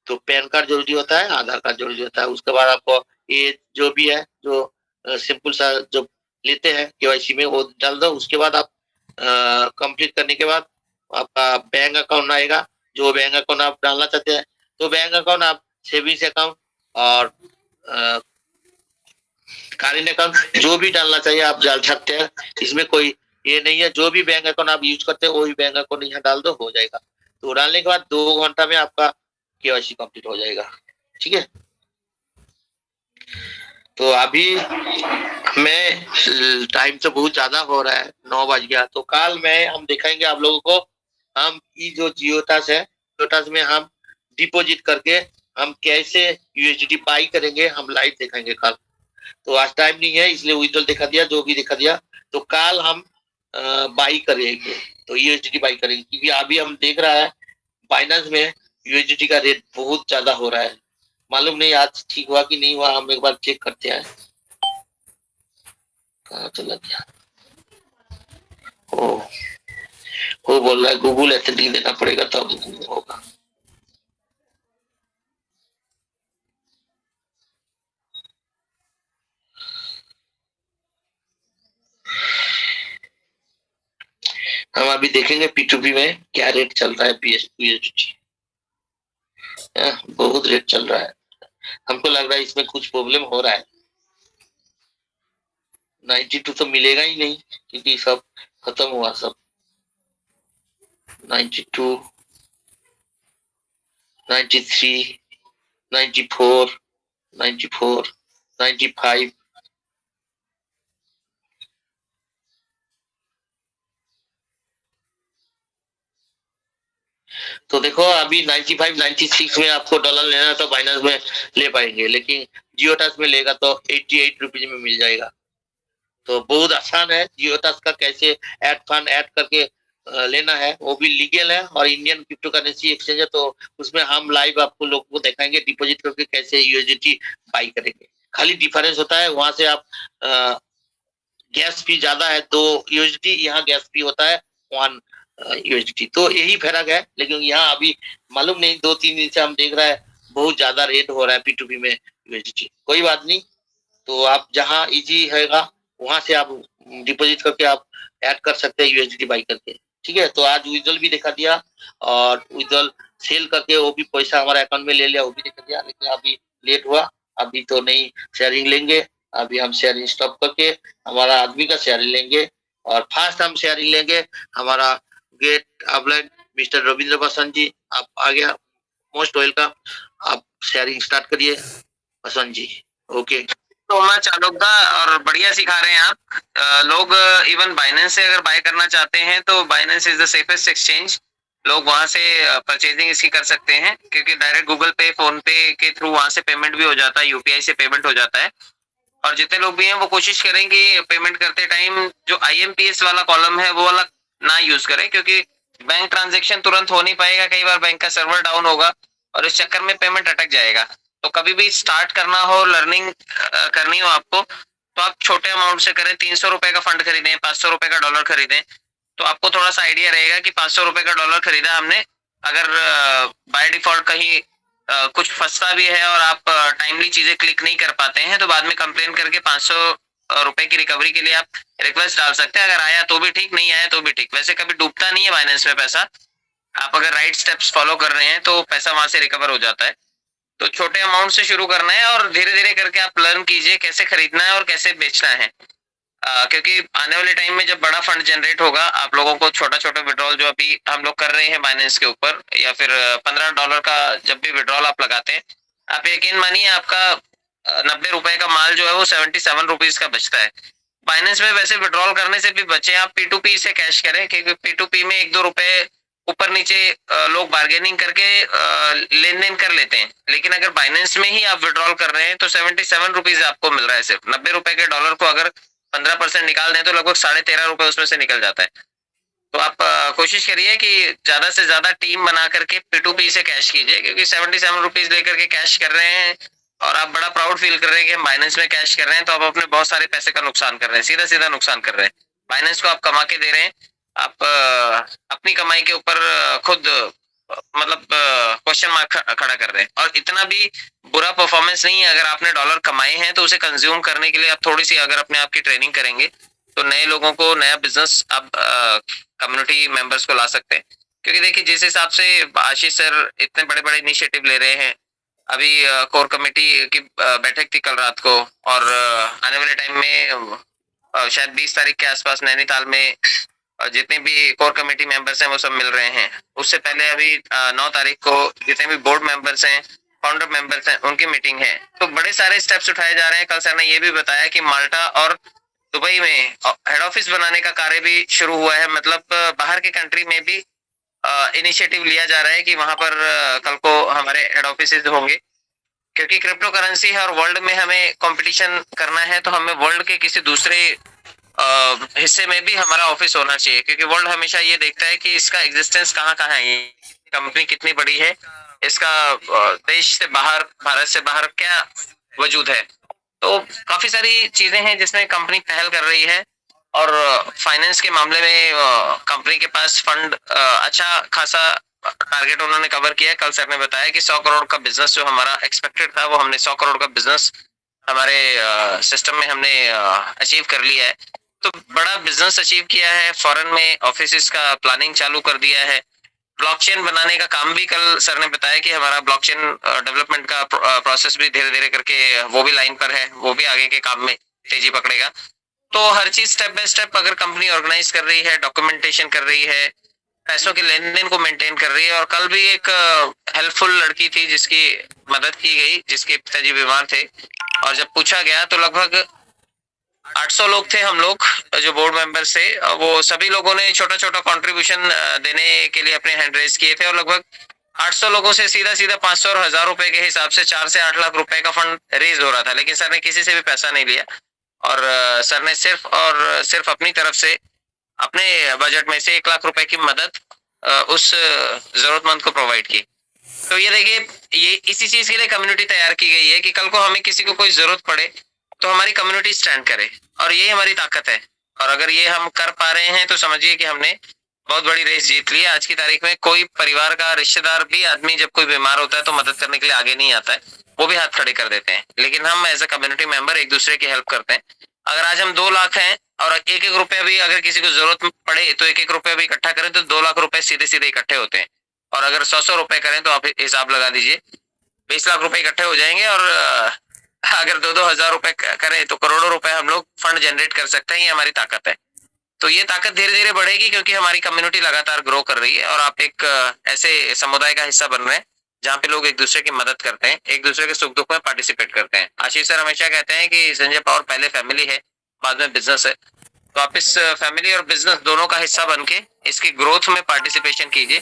तो पैन कार्ड जरूरी होता है, आधार कार्ड जरूरी होता है। उसके बाद आपको ये जो भी है, जो सिंपल सा जो लेते हैं KYC में, वो डाल दो। उसके बाद आप कंप्लीट करने के बाद आपका बैंक अकाउंट आएगा। जो बैंक अकाउंट आप डालना चाहते हैं, तो बैंक अकाउंट आप सेविंग्स अकाउंट और करेंट अकाउंट जो भी डालना चाहिए आप डाल सकते हैं। इसमें कोई ये नहीं है, जो भी बैंक अकाउंट आप यूज करते हैं वही बैंक अकाउंट यहाँ डाल दो, हो जाएगा। तो डालने के बाद 2 घंटा में आपका KYC कंप्लीट हो जाएगा। ठीक है, तो अभी मैं टाइम तो बहुत ज्यादा हो रहा है, 9 बज गया। तो कल में हम दिखाएंगे आप लोगों को, हम ये जो जियोटास है, जियोटास में हम डिपॉजिट करके हम कैसे USDT बाई करेंगे, हम लाइव दिखाएंगे कल। तो आज टाइम नहीं है, इसलिए विथड्रॉल दिखा दिया, जो भी दिखा दिया। तो कल हम बाई करेंगे, तो USDT बाई करेंगे, क्योंकि अभी हम देख रहा है बाइनेंस में USDT का रेट बहुत ज्यादा हो रहा है। मालूम नहीं आज ठीक हुआ कि नहीं हुआ, हम एक बार चेक करते हैं। कहाँ चला गया, ओ वो बोल रहा है गूगल एथेंटिक देना पड़ेगा तब होगा। हम अभी देखेंगे P2P में क्या रेट चल रहा है USDT। बहुत रेट चल रहा है, हमको लग रहा है इसमें कुछ प्रॉब्लम हो रहा है। 92 तो मिलेगा ही नहीं क्योंकि सब खत्म हुआ सब। 92, 93, 94, 94, 95। तो देखो अभी 95, 96 में आपको डॉलर लेना है तो बाइनेंस में ले पाएंगे, लेकिन जियो टच में लेगा तो 88 रुपीज में मिल जाएगा। तो बहुत आसान है जियो टच का, कैसे ऐड फंड ऐड करके लेना है, वो भी लीगल है और इंडियन क्रिप्टो करेंसी एक्सचेंज है। तो उसमें हम लाइव आपको लोगों को दिखाएंगे डिपॉजिट करके कैसे यूएसडीटी बाई करेंगे। खाली डिफरेंस होता है वहां से आप गैस फी ज्यादा है तो यूएसडीटी, यहाँ गैस फी होता है 1 यूएसडीटी। तो यही फर्क है, लेकिन यहाँ अभी मालूम नहीं 2-3 दिन से हम देख रहे हैं बहुत ज्यादा रेट हो रहा है P2P में यूएसडीटी। कोई बात नहीं, तो आप जहाँ इजी रहेगा वहां से आप डिपॉजिट करके आप ऐड कर सकते हैं यूएसडीटी बाई करके। ठीक है, तो आज विड्रॉल भी दिखा दिया और विड्रॉल सेल करके वो भी पैसा हमारे अकाउंट में ले लिया, वो भी दिखा दिया। लेकिन अभी लेट हुआ, अभी तो नहीं शेयरिंग लेंगे। अभी हम शेयरिंग स्टॉप करके हमारा आदमी का शेयरिंग लेंगे और फास्ट हम शेयरिंग लेंगे हमारा गेट अपलाइन मिस्टर रविंद्र बसंत जी। आप आ गया, मोस्ट वेलकम। आप शेयरिंग स्टार्ट करिए बसंत जी। ओके, तो मैं चालुक दा और बढ़िया सिखा रहे हैं आप। लोग इवन बाइनेंस से अगर बाय करना चाहते हैं तो Binance is the safest exchange. लोग वहां से परचेजिंग इसकी कर सकते हैं क्योंकि डायरेक्ट गूगल पे, फोन पे के थ्रू वहां से पेमेंट भी हो जाता है, यूपीआई से पेमेंट हो जाता है। और जितने लोग भी हैं वो कोशिश करें कि पेमेंट करते टाइम जो IMPS वाला कॉलम है वो वाला ना यूज करें, क्योंकि बैंक ट्रांजेक्शन तुरंत हो नहीं पाएगा, कई बार बैंक का सर्वर डाउन होगा और इस चक्कर में पेमेंट अटक जाएगा। तो कभी भी स्टार्ट करना हो, लर्निंग करनी हो आपको, तो आप छोटे अमाउंट से करें। 300 रुपए का फंड खरीदें, 500 रुपए का डॉलर खरीदें, तो आपको थोड़ा सा आइडिया रहेगा कि 500 रुपए का डॉलर खरीदा हमने, अगर बाय डिफॉल्ट कहीं कुछ फंसता भी है और आप टाइमली चीजें क्लिक नहीं कर पाते हैं तो बाद में कंप्लेन करके 500 रुपए की रिकवरी के लिए आप रिक्वेस्ट डाल सकते हैं। अगर आया तो भी ठीक, नहीं आया तो भी ठीक। वैसे कभी डूबता नहीं है बाइनेंस में पैसा, आप अगर राइट स्टेप्स फॉलो कर रहे हैं तो पैसा वहां से रिकवर हो जाता है। तो छोटे अमाउंट से शुरू करना है और धीरे धीरे करके आप लर्न कीजिए कैसे खरीदना है और कैसे बेचना है। क्योंकि आने वाले टाइम में जब बड़ा फंड जनरेट होगा, आप लोगों को छोटा छोटा विड्रॉल जो अभी हम लोग कर रहे हैं बाइनेंस के ऊपर, या फिर $15 का जब भी विड्रॉल आप लगाते हैं, आप यकीन मानिए आपका 90 रुपए का माल जो है वो 77 रुपीज का बचता है। बाइनेंस में वैसे विड्रॉल करने से भी बचे, आप P2P से कैश करें, क्योंकि P2P में 1-2 रुपए ऊपर नीचे लोग बार्गेनिंग करके लेन देन कर लेते हैं। लेकिन अगर बाइनेंस में ही आप विड्रॉल कर रहे हैं तो 77 रुपीज आपको मिल रहा है। सिर्फ 90 रुपए के डॉलर को अगर 15% निकाल दें तो लगभग 13.5 रुपए उसमें से निकल जाता है। तो आप कोशिश करिए कि ज्यादा से ज्यादा टीम बना करके P2P से कैश कीजिए, क्योंकि 77 रुपीज लेकर के कैश कर रहे हैं और आप बड़ा प्राउड फील कर रहे हैं कि हम बाइनेंस में कैश कर रहे हैं, तो आप अपने बहुत सारे पैसे का नुकसान कर रहे हैं, सीधा सीधा नुकसान कर रहे हैं। बाइनेंस को आप कमा के दे रहे हैं, आप अपनी कमाई के ऊपर खुद मतलब क्वेश्चन मार्क खड़ा कर रहे हैं। और इतना भी बुरा परफॉर्मेंस नहीं है, अगर आपने डॉलर कमाए हैं तो उसे कंज्यूम करने के लिए आप थोड़ी सी अगर अपने आप की ट्रेनिंग करेंगे तो नए लोगों को नया बिजनेस आप कम्युनिटी मेंबर्स को ला सकते हैं। क्योंकि देखिए जिस हिसाब से आशीष सर इतने बड़े बड़े इनिशिएटिव ले रहे हैं, अभी कोर कमेटी की बैठक थी कल रात को, और आने वाले टाइम में शायद 20 तारीख के आसपास नैनीताल में जितने भी कोर कमेटी मेंबर्स हैं वो सब मिल रहे हैं। उससे पहले अभी 9 तारीख को जितने भी बोर्ड मेंबर्स हैं, फाउंडर मेंबर्स हैं, उनकी मीटिंग है। तो बड़े सारे स्टेप्स उठाए जा रहे हैं। कल सर ने ये भी बताया कि माल्टा और दुबई में हेड ऑफिस बनाने का कार्य भी शुरू हुआ है। मतलब बाहर के कंट्री में भी इनिशिएटिव लिया जा रहा है कि वहां पर कल को हमारे हेड ऑफिस होंगे, क्योंकि क्रिप्टो करेंसी है और वर्ल्ड में हमें कंपटीशन करना है, तो हमें वर्ल्ड के किसी दूसरे हिस्से में भी हमारा ऑफिस होना चाहिए। क्योंकि वर्ल्ड हमेशा ये देखता है कि इसका एग्जिस्टेंस कहाँ कहाँ है, कंपनी कितनी बड़ी है, इसका देश से बाहर, भारत से बाहर क्या वजूद है। तो काफी सारी चीजें हैं जिसमें कंपनी पहल कर रही है और फाइनेंस के मामले में कंपनी के पास फंड अच्छा खासा टारगेट उन्होंने कवर किया है। कल सर ने बताया कि 100 करोड़ का बिजनेस जो हमारा एक्सपेक्टेड था, वो हमने 100 करोड़ का बिजनेस हमारे सिस्टम में हमने अचीव कर लिया है। तो बड़ा बिजनेस अचीव किया है। फॉरेन में ऑफिस का प्लानिंग चालू कर दिया है। ब्लॉकचेन बनाने का काम भी कल सर ने बताया कि हमारा ब्लॉकचेन डेवलपमेंट का प्रोसेस भी धीरे धीरे करके वो भी लाइन पर है, वो भी आगे के काम में तेजी पकड़ेगा। तो हर चीज स्टेप बाय स्टेप अगर कंपनी ऑर्गेनाइज कर रही है, डॉक्यूमेंटेशन कर रही है, पैसों के लेन देन को मेंटेन कर रही है। और कल भी एक हेल्पफुल लड़की थी जिसकी मदद की गई, जिसके पिताजी बीमार थे, और जब पूछा गया तो लगभग 800 लोग थे हम लोग जो बोर्ड मेंबर्स थे। वो सभी लोगों ने छोटा छोटा कंट्रीब्यूशन देने के लिए अपने हैंड रेज किए थे, और लगभग 800 लोगों से सीधा सीधा 500 और 1000 रुपए के हिसाब से 4 से 8 लाख रुपए का फंड रेज हो रहा था। लेकिन सर ने किसी से भी पैसा नहीं लिया, और सर ने सिर्फ और सिर्फ अपनी तरफ से अपने बजट में से 1 लाख रुपए की मदद उस जरूरतमंद को प्रोवाइड की। तो ये देखिए, ये इसी चीज के लिए कम्युनिटी तैयार की गई है कि कल को हमें किसी को कोई जरूरत पड़े तो हमारी कम्युनिटी स्टैंड करे, और यही हमारी ताकत है। और अगर ये हम कर पा रहे हैं तो समझिए कि हमने बहुत बड़ी रेस जीत ली है। आज की तारीख में कोई परिवार का रिश्तेदार भी आदमी जब कोई बीमार होता है तो मदद करने के लिए आगे नहीं आता है, वो भी हाथ खड़े कर देते हैं। लेकिन हम एज ए कम्युनिटी मेंबर एक दूसरे की हेल्प करते हैं। अगर आज हम 2 लाख हैं और 1-1 रुपया भी अगर किसी को जरूरत पड़े तो 1-1 रुपया भी इकट्ठा करें तो 2 लाख रुपए सीधे सीधे इकट्ठे होते हैं। और अगर 100-100 रुपए करें तो आप हिसाब लगा दीजिए, 20 लाख रुपए इकट्ठे हो जाएंगे। और अगर 2-2 हजार रुपए करें तो करोड़ों रुपए हम लोग फंड जनरेट कर सकते हैं। ये हमारी ताकत है। तो ये ताकत धीरे धीरे बढ़ेगी क्योंकि हमारी कम्युनिटी लगातार ग्रो कर रही है, और आप एक ऐसे समुदाय का हिस्सा बन रहे हैं जहाँ पे लोग एक दूसरे की मदद करते हैं, एक दूसरे के सुख दुख में पार्टिसिपेट करते हैं। आशीष सर हमेशा कहते हैं कि संजय पावर पहले फैमिली है, बाद में बिजनेस है। तो आप इस फैमिली और बिजनेस दोनों का हिस्सा बन के इसकी ग्रोथ में पार्टिसिपेशन कीजिए।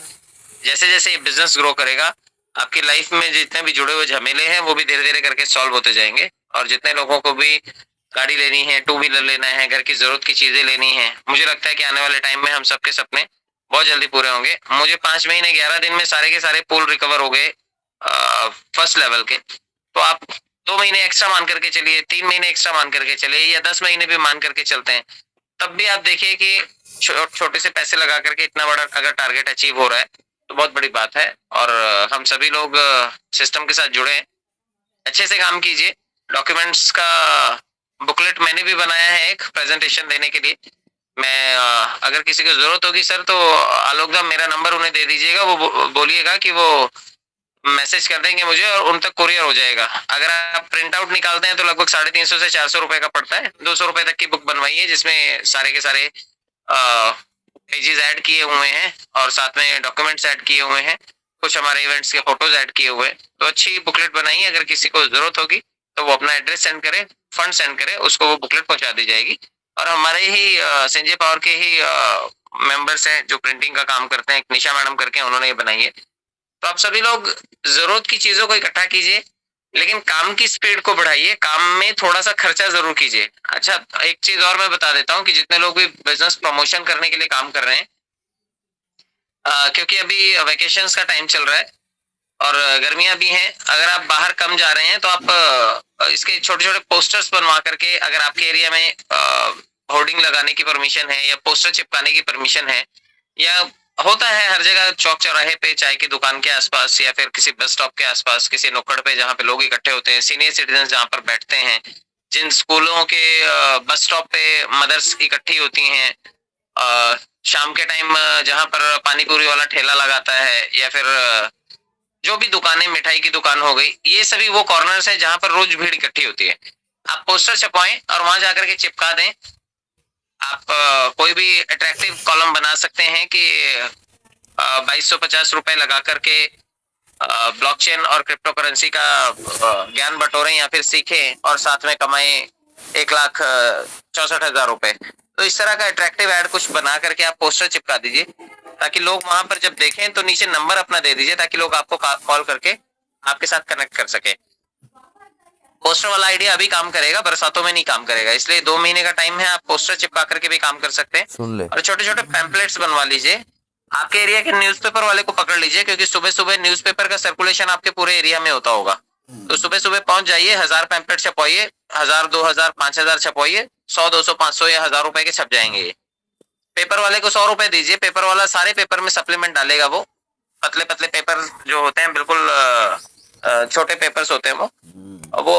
जैसे जैसे ये बिजनेस ग्रो करेगा, आपकी लाइफ में जितने भी जुड़े हुए झमेले हैं वो भी धीरे धीरे करके सॉल्व होते जाएंगे। और जितने लोगों को भी गाड़ी लेनी है, 2 व्हीलर लेना है, घर की जरूरत की चीजें लेनी है, मुझे लगता है कि आने वाले टाइम में हम सबके सपने बहुत जल्दी पूरे होंगे। मुझे 5 महीने 11 दिन में सारे के सारे पुल रिकवर हो गए फर्स्ट लेवल के। तो आप 2 महीने एक्स्ट्रा मान करके चलिए, 3 महीने एक्स्ट्रा मान करके चलिए, या 10 महीने भी मान करके चलते हैं, तब भी आप देखिए कि छोटे से पैसे लगा करके इतना बड़ा अगर टारगेट अचीव हो रहा है तो बहुत बड़ी बात है। और हम सभी लोग सिस्टम के साथ जुड़े हैं, अच्छे से काम कीजिए। डॉक्यूमेंट्स का बुकलेट मैंने भी बनाया है एक प्रेजेंटेशन देने के लिए। मैं अगर किसी को जरूरत होगी सर तो आलोक दा मेरा नंबर उन्हें दे दीजिएगा, वो बोलिएगा कि वो मैसेज कर देंगे मुझे और उन तक कुरियर हो जाएगा। अगर आप प्रिंट आउट निकालते हैं तो लगभग 350 से 400 रुपए का पड़ता है। 200 रुपए तक की बुक बनवाइए जिसमें सारे के सारे पेजेस ऐड किए हुए हैं और साथ में डॉक्यूमेंट्स ऐड किए हुए हैं, कुछ हमारे इवेंट्स के फोटोज ऐड किए हुए हैं। तो अच्छी बुकलेट बनाइए, अगर किसी को जरूरत होगी तो वो अपना एड्रेस सेंड करे, फंड सेंड करे, उसको वो बुकलेट पहुंचा दी जाएगी। और हमारे ही संजय पावर के ही मेंबर्स हैं जो प्रिंटिंग का काम करते हैं, निशा मैडम करके, उन्होंने ये बनाई है। तो आप सभी लोग जरूरत की चीजों को इकट्ठा कीजिए, लेकिन काम की स्पीड को बढ़ाइए, काम में थोड़ा सा खर्चा जरूर कीजिए। अच्छा, एक चीज और मैं बता देता हूँ कि जितने लोग भी बिजनेस प्रमोशन करने के लिए काम कर रहे हैं, क्योंकि अभी वेकेशंस का टाइम चल रहा है और गर्मियां भी हैं, अगर आप बाहर कम जा रहे हैं तो आप इसके छोटे छोटे पोस्टर्स बनवा करके, अगर आपके एरिया में होर्डिंग लगाने की परमिशन है या पोस्टर चिपकाने की परमिशन है, या होता है हर जगह चौक चौराहे पे, चाय की दुकान के आसपास या फिर किसी बस स्टॉप के आसपास, किसी नुक्कड़ पे जहाँ पे लोग इकट्ठे होते हैं, सीनियर सिटीजन जहाँ पर बैठते हैं, जिन स्कूलों के बस स्टॉप पे मदर्स इकट्ठी होती हैं, शाम के टाइम जहाँ पर पानी पूरी वाला ठेला लगाता है, या फिर जो भी दुकानें, मिठाई की दुकान हो गई, ये सभी वो कॉर्नर्स हैं जहाँ पर रोज भीड़ इकट्ठी होती है। आप पोस्टर छपवाएं और वहां जाकर के चिपका दें। आप कोई भी अट्रैक्टिव कॉलम बना सकते हैं कि 2250 रुपए लगा करके ब्लॉकचेन और क्रिप्टो करेंसी का ज्ञान बटोरें या फिर सीखें और साथ में कमाएं 1,64,000 रुपए। तो इस तरह का अट्रैक्टिव ऐड कुछ बना करके आप पोस्टर चिपका दीजिए, ताकि लोग वहां पर जब देखें तो नीचे नंबर अपना दे दीजिए, ताकि लोग आपको कॉल करके आपके साथ कनेक्ट कर सके। पोस्टर वाला आइडिया अभी काम करेगा, बरसातों में नहीं काम करेगा, इसलिए 2 महीने का टाइम है। आप पोस्टर चिपका करके भी काम कर सकते हैं। सुन ले। और छोटे छोटे पैम्पलेट्स बनवा लीजिए, आपके एरिया के न्यूज़पेपर वाले को पकड़ लीजिए, क्योंकि सुबह सुबह न्यूज़पेपर का सर्कुलेशन आपके पूरे एरिया में होता होगा। तो सुबह सुबह पहुंच जाइए, 1000 पैम्पलेट छपवाइए, 1000, 2000, 5000 छपवाइए, 100, 200, 500 या 1000 रुपए के छप जाएंगे। पेपर वाले को 100 रुपए दीजिए, पेपर वाला सारे पेपर में सप्लीमेंट डालेगा। वो पतले पतले पेपर जो होते हैं, बिल्कुल छोटे पेपर्स होते हैं वो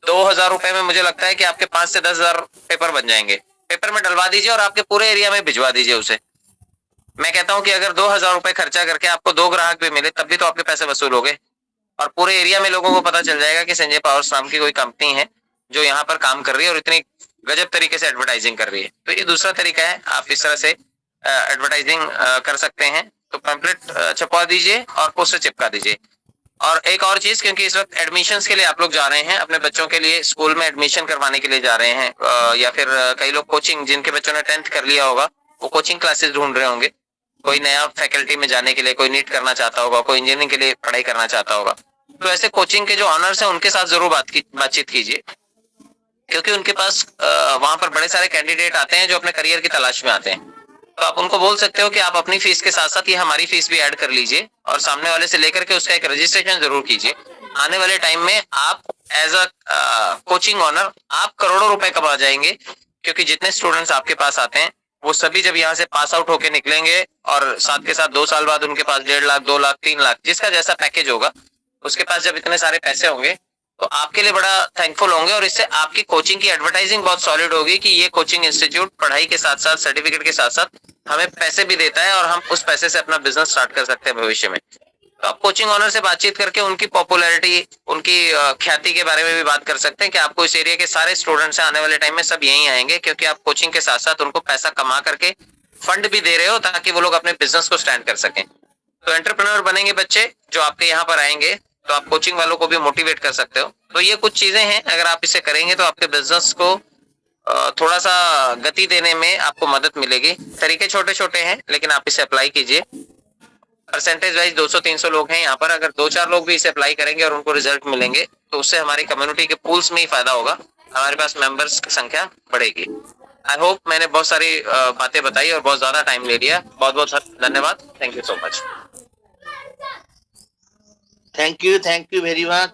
2000 रुपए में मुझे लगता है कि आपके 5 से 10,000 पेपर बन जाएंगे। पेपर में डलवा दीजिए और आपके पूरे एरिया में भिजवा दीजिए उसे। मैं कहता हूं कि अगर 2000 रुपए खर्चा करके आपको 2 ग्राहक भी मिले तब भी तो आपके पैसे वसूल हो गए, और पूरे एरिया में लोगों को पता चल जाएगा कि संजय पावर्स नाम की कोई कंपनी है जो यहाँ पर काम कर रही है और इतनी गजब तरीके से एडवर्टाइजिंग कर रही है। तो ये दूसरा तरीका है, आप इस तरह से एडवर्टाइजिंग कर सकते हैं। तो पैम्पलेट छपवा दीजिए और पोस्टर चिपका दीजिए। और एक और चीज, क्योंकि इस वक्त एडमिशंस के लिए आप लोग जा रहे हैं, अपने बच्चों के लिए स्कूल में एडमिशन करवाने के लिए जा रहे हैं, या फिर कई लोग कोचिंग, जिनके बच्चों ने 10th कर लिया होगा वो कोचिंग क्लासेस ढूंढ रहे होंगे, कोई नया फैकल्टी में जाने के लिए, कोई नीट करना चाहता होगा, कोई इंजीनियरिंग के लिए पढ़ाई करना चाहता होगा। तो ऐसे कोचिंग के जो ऑनर्स हैं उनके साथ जरूर बातचीत कीजिए, क्योंकि उनके पास वहां पर बड़े सारे कैंडिडेट आते हैं जो अपने करियर की तलाश में आते हैं। तो आप उनको बोल सकते हो कि आप अपनी फीस के साथ साथ ये हमारी फीस भी ऐड कर लीजिए और सामने वाले से लेकर के उसका एक रजिस्ट्रेशन जरूर कीजिए। आने वाले टाइम में आप एज अ कोचिंग ऑनर आप करोड़ों रुपए कमा जाएंगे, क्योंकि जितने स्टूडेंट्स आपके पास आते हैं वो सभी जब यहाँ से पास आउट होके निकलेंगे और साथ के साथ 2 साल बाद उनके पास 1.5 लाख, 2 लाख, 3 लाख, जिसका जैसा पैकेज होगा, उसके पास जब इतने सारे पैसे होंगे तो आपके लिए बड़ा थैंकफुल होंगे। और इससे आपकी कोचिंग की एडवर्टाइजिंग बहुत सॉलिड होगी कि ये कोचिंग इंस्टीट्यूट पढ़ाई के साथ साथ, सर्टिफिकेट के साथ साथ हमें पैसे भी देता है और हम उस पैसे से अपना बिजनेस स्टार्ट कर सकते हैं भविष्य में। तो आप कोचिंग ऑनर से बातचीत करके उनकी पॉपुलैरिटी, उनकी ख्याति के बारे में भी बात कर सकते हैं कि आपको इस एरिया के सारे स्टूडेंट्स आने वाले टाइम में सब यहीं आएंगे, क्योंकि आप कोचिंग के साथ साथ उनको पैसा कमा करके फंड भी दे रहे हो ताकि वो लोग अपने बिजनेस को स्टैंड कर सकें। तो एंटरप्रेन्योर बनेंगे बच्चे जो आपके यहाँ पर आएंगे, तो आप कोचिंग वालों को भी मोटिवेट कर सकते हो। तो ये कुछ चीजें हैं, अगर आप इसे करेंगे तो आपके बिजनेस को थोड़ा सा गति देने में आपको मदद मिलेगी। तरीके छोटे छोटे हैं लेकिन आप इसे अप्लाई कीजिए। परसेंटेज वाइज 200-300 लोग हैं यहाँ पर, अगर 2-4 लोग भी इसे अप्लाई करेंगे और उनको रिजल्ट मिलेंगे तो उससे हमारी कम्युनिटी के पूल्स में ही फायदा होगा, हमारे पास मेंबर्स की संख्या बढ़ेगी। आई होप मैंने बहुत सारी बातें बताई और बहुत ज्यादा टाइम ले लिया। बहुत बहुत धन्यवाद। Thank you so much. Thank you very much.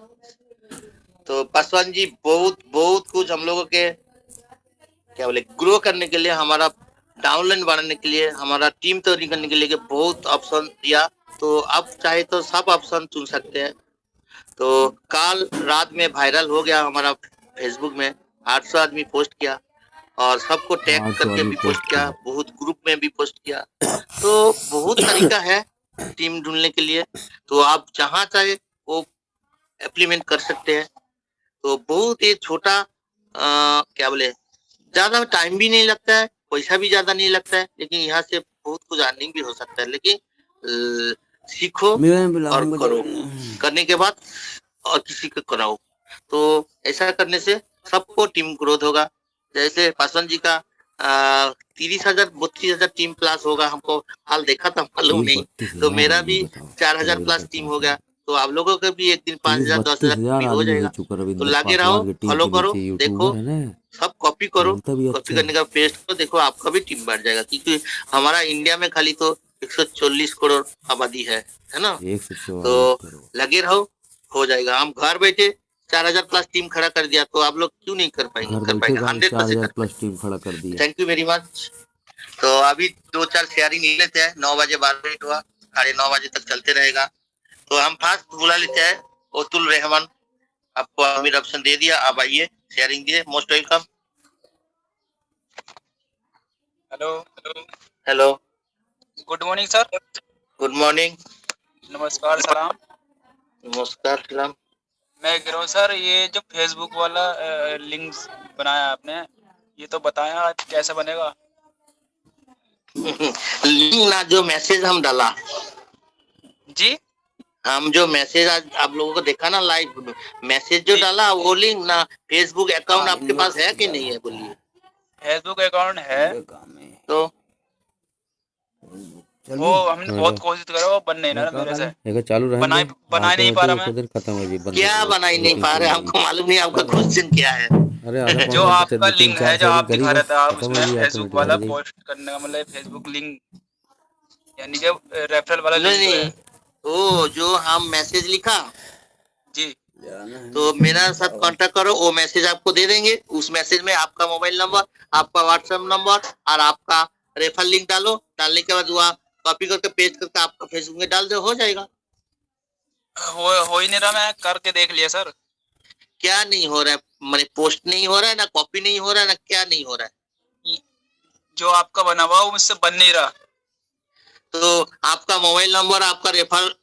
तो पासवान जी बहुत बहुत कुछ हम लोगों के क्या बोले ग्रो करने के लिए, हमारा डाउनलाइन बढ़ाने के लिए, हमारा टीम तैयारी करने के लिए बहुत ऑप्शन दिया। तो आप चाहे तो सब ऑप्शन चुन सकते हैं। तो कल रात में वायरल हो गया हमारा फेसबुक में, 800 आदमी पोस्ट किया और सबको टैग करके भी पोस्ट किया, बहुत ग्रुप में भी पोस्ट किया। तो बहुत तरीका है टीम ढूंढने के लिए, तो आप जहाँ चाहे वो इम्प्लीमेंट कर सकते हैं। तो बहुत ही छोटा क्या बोले, ज्यादा टाइम भी नहीं लगता है, पैसा भी ज्यादा नहीं लगता है, लेकिन यहाँ से बहुत कुछ अर्निंग भी हो सकता है। लेकिन सीखो और करो, करने के बाद और किसी को कराओ। तो ऐसा करने से सबको टीम ग्रोथ होगा। जैसे पासवान जी का 30,000 32,000 टीम प्लस होगा, हमको हाल देखा था, मालूम नहीं। तो मेरा भी 4,000 प्लस टीम हो गया। तो आप लोगों का भी एक दिन 5,000 10,000 भी हो जाएगा। तो लगे रहो, फॉलो करो, देखो, सब कॉपी करो, कॉपी करने का पेस्ट को देखो, आपका भी टीम बढ़ जाएगा। क्योंकि हमारा इंडिया में खाली तो 140 करोड़ आबादी है ना। तो लगे रहो, हो जाएगा। हम घर बैठे 4,000 प्लस टीम खड़ा कर दिया, तो आप लोग क्यों नहीं कर पाएंगे? कर पाएंगे, 100% प्लस टीम खड़ा कर दिया। Thank you very much. तो अभी 2-4 शेयरिंग ले लेते हैं। 9 बजे 12 मिनट हुआ, 9:30 बजे तक चलते रहेगा। तो हम फास्ट बुला लेते हैं ओतुल रहमान, आपको अमीर ऑप्शन दे दिया, आप आइए, शेयरिंग दिए, most welcome. Hello, good morning sir. Good morning. नमस्कार सलाम। नमस्कार सलाम। मैं कह रहा हूँ सर, ये जो फेसबुक वाला लिंक बनाया आपने, ये तो बताया कैसे बनेगा? लिंक ना, जो मैसेज हम डाला जी, हम जो मैसेज आज आप लोगों को देखा ना, लाइव मैसेज जो डाला, वो लिंक ना। फेसबुक अकाउंट आपके पास है कि नहीं है? बोलिए। फेसबुक अकाउंट है, तो वो हमने बहुत कोशिश करा, वो बन नहीं रहा मेरे से। चालू रहे, बना नहीं पा रहा मैं। खत्म हो जी। क्या बनाई नहीं पा रहे? हमको मालूम नहीं, आपका क्वेश्चन क्या है? अरे जो आपका लिंक है, जो आप दिखा रहे थे, आप उसमें फेसबुक वाला पोस्ट करने का मतलब फेसबुक लिंक, यानी कि रेफरल वाला लिंक नहीं, वो जो हम मैसेज लिखा जी, तो मेरा साथ कांटेक्ट करो, वो मैसेज आपको दे देंगे। उस मैसेज में आपका मोबाइल नंबर, आपका व्हाट्सएप नंबर और आपका रेफर लिंक डालो। डालने के बाद वहाँ कॉपी करके पेस्ट करके आपका फेसबुक में डाल दो, हो जाएगा। हो ही नहीं रहा, मैं करके देख लिया सर। क्या नहीं हो रहा है? मैंने पोस्ट नहीं हो रहा है ना, कॉपी नहीं हो रहा है ना, क्या नहीं हो रहा है? जो आपका बना हुआ वो मुझसे बन नहीं रहा। तो आपका मोबाइल नंबर, आपका रेफर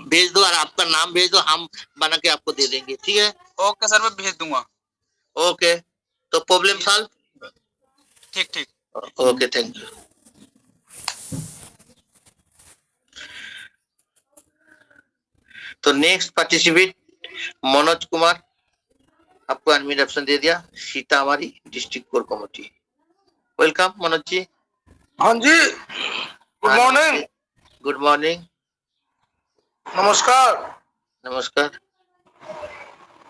भेज दो और आपका नाम भेज दो, हम बना के आपको दे देंगे, ठीक है? ओके सर, मैं भेज दूंगा। ओके, तो प्रॉब्लम सॉल्व। ठीक ठीक। Okay, thank you. तो नेक्स्ट पार्टिसिपेट मनोज कुमार, आपको एडमिन ऑप्शन दे दिया, Sitamarhi district core committee. Welcome Manoj ji. हाँ जी, गुड मॉर्निंग। Good morning. नमस्कार। नमस्कार।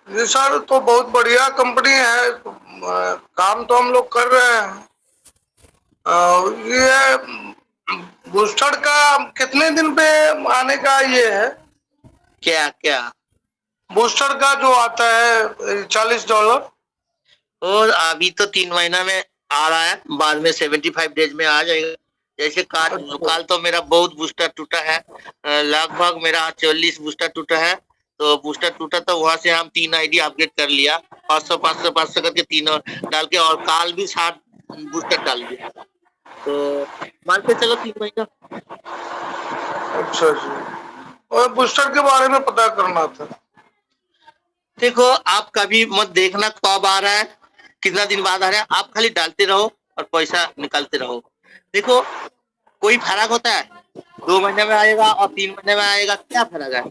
जी सर, तो बहुत बढ़िया कंपनी है, काम तो हम लोग कर रहे हैं। ये बूस्टर का कितने दिन पे आने का ये है? क्या क्या बूस्टर का जो आता है $40। और अभी तो 3 महीना में आ रहा है, बाद में 75 डेज में आ जाएगा। जैसे काल तो मेरा बहुत बूस्टर टूटा है, लगभग मेरा 40 बूस्टर टूटा है। तो बूस्टर टूटा तो वहां से हम 3 आईडी अपडेट कर लिया, 500 500 500 करके 3 डाल के, और काल भी 60 बूस्टर डाल दिया। तो मान के चलो 3 महीना। अच्छा जी, और बूस्टर के बारे में पता करना था। देखो, आप कभी मत देखना कब आ रहा है, कितना दिन बाद आ रहा है, आप खाली डालते रहो और पैसा निकालते रहो। देखो, कोई फर्क होता है? 2 महीने में आएगा और 3 महीने में आएगा, क्या फर्क है?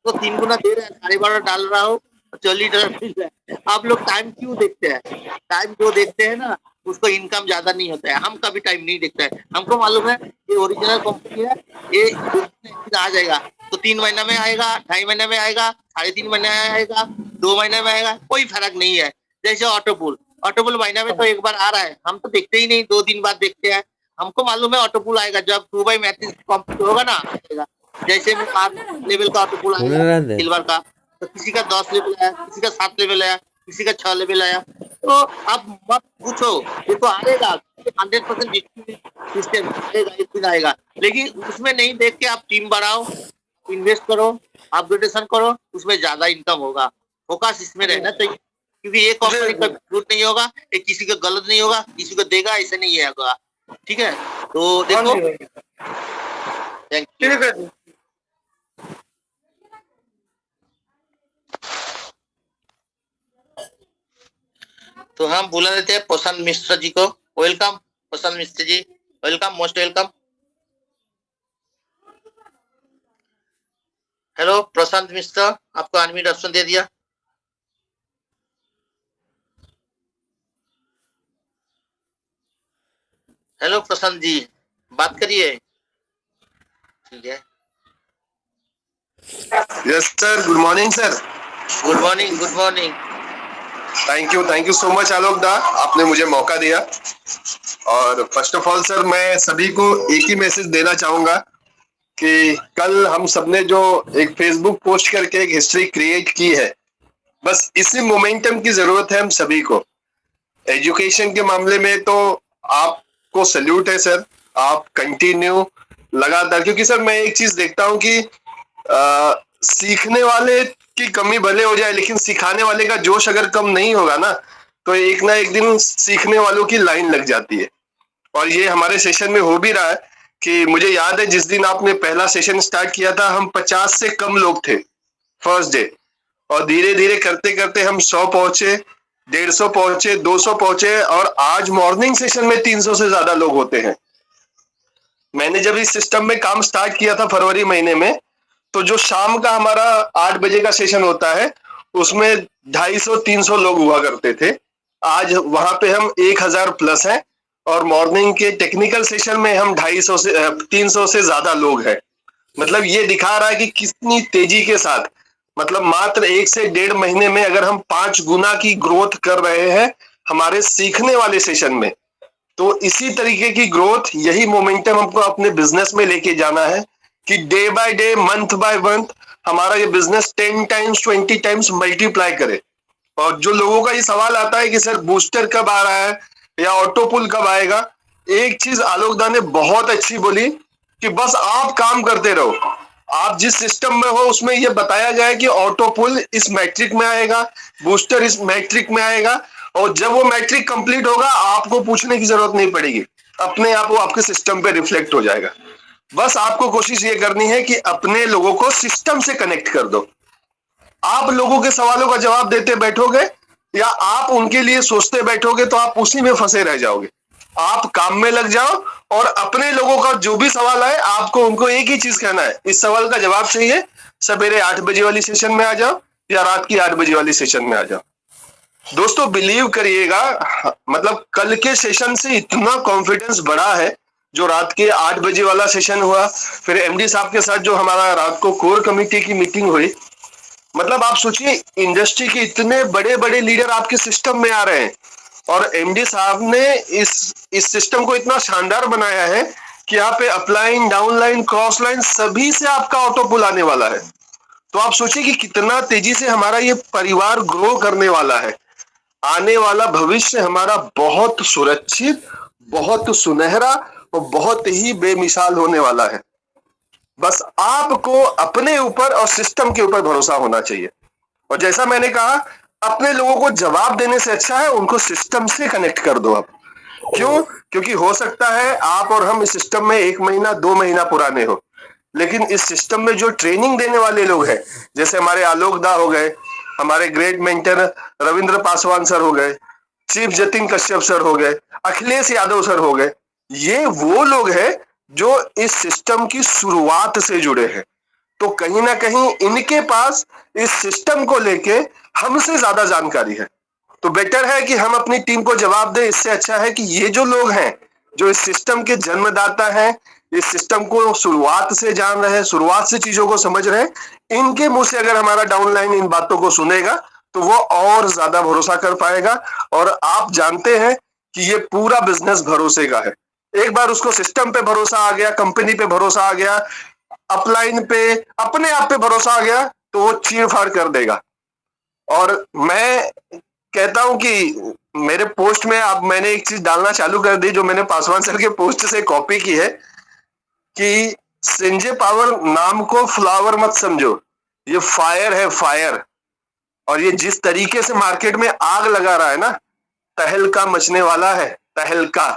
तो 3 गुना दे रहे हैं, 12.5 डाल रहा हो, $40 मिल रहा है। आप लोग टाइम क्यों देखते हैं? टाइम जो देखते हैं ना, उसको इनकम ज्यादा नहीं होता है। हम कभी टाइम नहीं देखते हैं, हमको मालूम है ये ओरिजिनल कंपनी है, ये आ जाएगा तो 3 महीने में आएगा, 2.5 महीने में आएगा, 3.5 महीने में आएगा, 2 महीने में आएगा, कोई फर्क नहीं है। जैसे ऑटोपुल महीना में तो एक बार आ रहा है, हम तो देखते ही नहीं, 2 दिन बाद देखते हैं। हमको मालूम है ऑटोपुल आएगा, जब 2/34 कंप्लीट होगा ना आएगा। जैसे में 8 लेवल का ऑटोपुल आएगा सिल्वर का, तो किसी का 10 लेवल आया, किसी का 7 लेवल आया, किसी का 6 लेवल आया। तो आप मत पूछो, ये तो आएगा 100% सिस्टम आएगा, एक दिन आएगा। लेकिन उसमें नहीं देख के आप टीम बढ़ाओ, इन्वेस्ट करो, अपग्रेडेशन करो, उसमें ज्यादा इनकम होगा। फोकस इसमें रहना चाहिए, क्योंकि ये कंपनी का झूठ नहीं होगा, ये किसी का गलत नहीं होगा, किसी को देगा ऐसे नहीं है होगा। ठीक है, तो देखो, थैंक यू। ठीक है जी। तो हम बुला देते हैं प्रशांत मिश्रा जी को। Welcome Prashant Mishra ji, welcome, most welcome. Hello Prashant Mishra, आपको अनम्यूट ऑप्शन दे दिया। हेलो प्रशांत जी, बात करिए। ठीक है, yes sir, good morning sir. Good morning, good morning. Thank you so much Alok da, आपने मुझे मौका दिया। और फर्स्ट ऑफ ऑल सर, मैं सभी को एक ही मैसेज देना चाहूंगा कि कल हम सबने जो एक फेसबुक पोस्ट करके एक हिस्ट्री क्रिएट की है, बस इसी मोमेंटम की जरूरत है हम सभी को। एजुकेशन के मामले में तो आपको सैल्यूट है सर, आप कंटिन्यू लगातार, क्योंकि सर मैं एक चीज देखता हूँ कि सीखने वाले की कमी भले हो जाए, लेकिन सिखाने वाले का जोश अगर कम नहीं होगा ना, तो एक ना एक दिन सीखने वालों की लाइन लग जाती है। और ये हमारे सेशन में हो भी रहा है कि मुझे याद है जिस दिन आपने पहला सेशन स्टार्ट किया था, हम 50 से कम लोग थे फर्स्ट डे, और धीरे धीरे करते करते हम 100 पहुंचे, 150 पहुंचे, 200 पहुंचे, और आज मॉर्निंग सेशन में 300 से ज्यादा लोग होते हैं। मैंने जब इस सिस्टम में काम स्टार्ट किया था फरवरी महीने में, तो जो शाम का हमारा 8 बजे का सेशन होता है उसमें 250-300 लोग हुआ करते थे। आज वहां पे हम 1000 प्लस हैं, और मॉर्निंग के टेक्निकल सेशन में हम 250 से 300 से ज्यादा लोग हैं। मतलब ये दिखा रहा है कि कितनी तेजी के साथ, मतलब मात्र 1 से 1.5 महीने में अगर हम 5 गुना की ग्रोथ कर रहे हैं हमारे सीखने वाले सेशन में, तो इसी तरीके की ग्रोथ, यही मोमेंटम हमको अपने बिजनेस में लेके जाना है कि day by day, month by month हमारा ये बिजनेस 10 टाइम्स 20 टाइम्स मल्टीप्लाई करे। और जो लोगों का ये सवाल आता है कि सर बूस्टर कब आ रहा है या ऑटो पुल कब आएगा, एक चीज आलोक दा ने बहुत अच्छी बोली कि बस आप काम करते रहो। आप जिस सिस्टम में हो उसमें ये बताया गया है कि ऑटो पुल इस मैट्रिक में आएगा, बूस्टर इस मैट्रिक में आएगा, और जब वो मैट्रिक कंप्लीट होगा आपको पूछने की जरूरत नहीं पड़ेगी, अपने आप वो आपके सिस्टम पे रिफ्लेक्ट हो जाएगा। बस आपको कोशिश ये करनी है कि अपने लोगों को सिस्टम से कनेक्ट कर दो। आप लोगों के सवालों का जवाब देते बैठोगे या आप उनके लिए सोचते बैठोगे तो आप उसी में फंसे रह जाओगे। आप काम में लग जाओ और अपने लोगों का जो भी सवाल आए आपको उनको एक ही चीज कहना है, इस सवाल का जवाब चाहिए, सवेरे 8 बजे वाली सेशन में आ जाओ या रात की 8 बजे वाली सेशन में आ जाओ। दोस्तों बिलीव करिएगा, मतलब कल के सेशन से इतना कॉन्फिडेंस बढ़ा है। जो रात के 8 बजे वाला सेशन हुआ, फिर एमडी साहब के साथ जो हमारा रात को कोर कमेटी की मीटिंग हुई, मतलब आप सोचिए इंडस्ट्री के इतने बड़े बड़े लीडर आपके सिस्टम में आ रहे हैं और एमडी साहब ने इस सिस्टम को इतना शानदार बनाया है कि यहाँ पे अपलाइन, डाउनलाइन, क्रॉस लाइन सभी से आपका ऑटो पुल आने वाला है। तो आप सोचिए कि कितना तेजी से हमारा ये परिवार ग्रो करने वाला है। आने वाला भविष्य हमारा बहुत सुरक्षित, बहुत सुनहरा और बहुत ही बेमिसाल होने वाला है। बस आपको अपने ऊपर और सिस्टम के ऊपर भरोसा होना चाहिए। और जैसा मैंने कहा, अपने लोगों को जवाब देने से अच्छा है उनको सिस्टम से कनेक्ट कर दो आप। क्यों? क्योंकि हो सकता है आप और हम इस सिस्टम में 1 महीना 2 महीना पुराने हो, लेकिन इस सिस्टम में जो ट्रेनिंग देने वाले लोग हैं, जैसे हमारे आलोक दा हो गए, हमारे great mentor Ravindra Paswan sir हो गए, चीफ जतिन कश्यप सर हो गए, अखिलेश यादव सर हो गए, ये वो लोग हैं जो इस सिस्टम की शुरुआत से जुड़े हैं। तो कहीं ना कहीं इनके पास इस सिस्टम को लेके हमसे ज्यादा जानकारी है। तो बेटर है कि हम अपनी टीम को जवाब दें। इससे अच्छा है कि ये जो लोग हैं जो इस सिस्टम के जन्मदाता हैं, इस सिस्टम को शुरुआत से जान रहे हैं, शुरुआत से चीजों को समझ रहे हैं, इनके मुंह से अगर हमारा डाउनलाइन इन बातों को सुनेगा तो वो और ज्यादा भरोसा कर पाएगा। और आप जानते हैं कि ये पूरा बिजनेस भरोसे का है। एक बार उसको सिस्टम पे भरोसा आ गया, कंपनी पे भरोसा आ गया, अपलाइन पे, अपने आप पे भरोसा आ गया, तो वो चीर फाड़ कर देगा। और मैं कहता हूं कि मेरे पोस्ट में अब मैंने एक चीज डालना चालू कर दी जो मैंने पासवान सर के पोस्ट से कॉपी की है कि संजय पावर नाम को फ्लावर मत समझो, ये फायर है, फायर। और ये जिस तरीके से मार्केट में आग लगा रहा है ना, तहलका मचने वाला है, तहलका।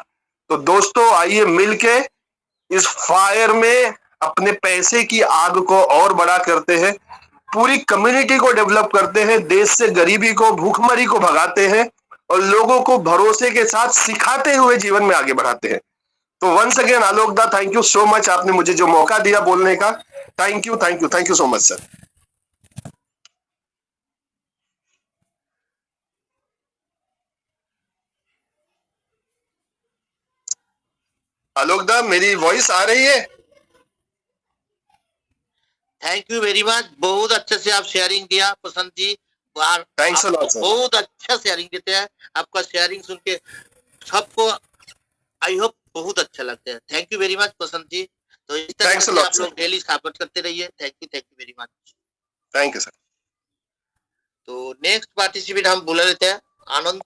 तो दोस्तों आइए मिलके इस फायर में अपने पैसे की आग को और बड़ा करते हैं, पूरी कम्युनिटी को डेवलप करते हैं, देश से गरीबी को, भूखमरी को भगाते हैं और लोगों को भरोसे के साथ सिखाते हुए जीवन में आगे बढ़ाते हैं। तो वंस अगेन आलोक दा, थैंक यू सो मच, आपने मुझे जो मौका दिया बोलने का, thank you thank you thank you so much sir. Alok da मेरी वॉइस आ रही है? थैंक यू वेरी मच, बहुत अच्छे से आप शेयरिंग किया Prashant ji. Thanks a lot sir. बहुत अच्छा शेयरिंग देते हैं, आपका शेयरिंग सुन के सबको आई होप बहुत अच्छा लगता है। Thank you very much Prashant ji. तो इस तरह Thanks a से lot, आप लोग डेली सपोर्ट करते रहिए। Thank you very much. Thank you sir. तो नेक्स्ट पार्टिसिपेट हम बुला लेते हैं आनंद।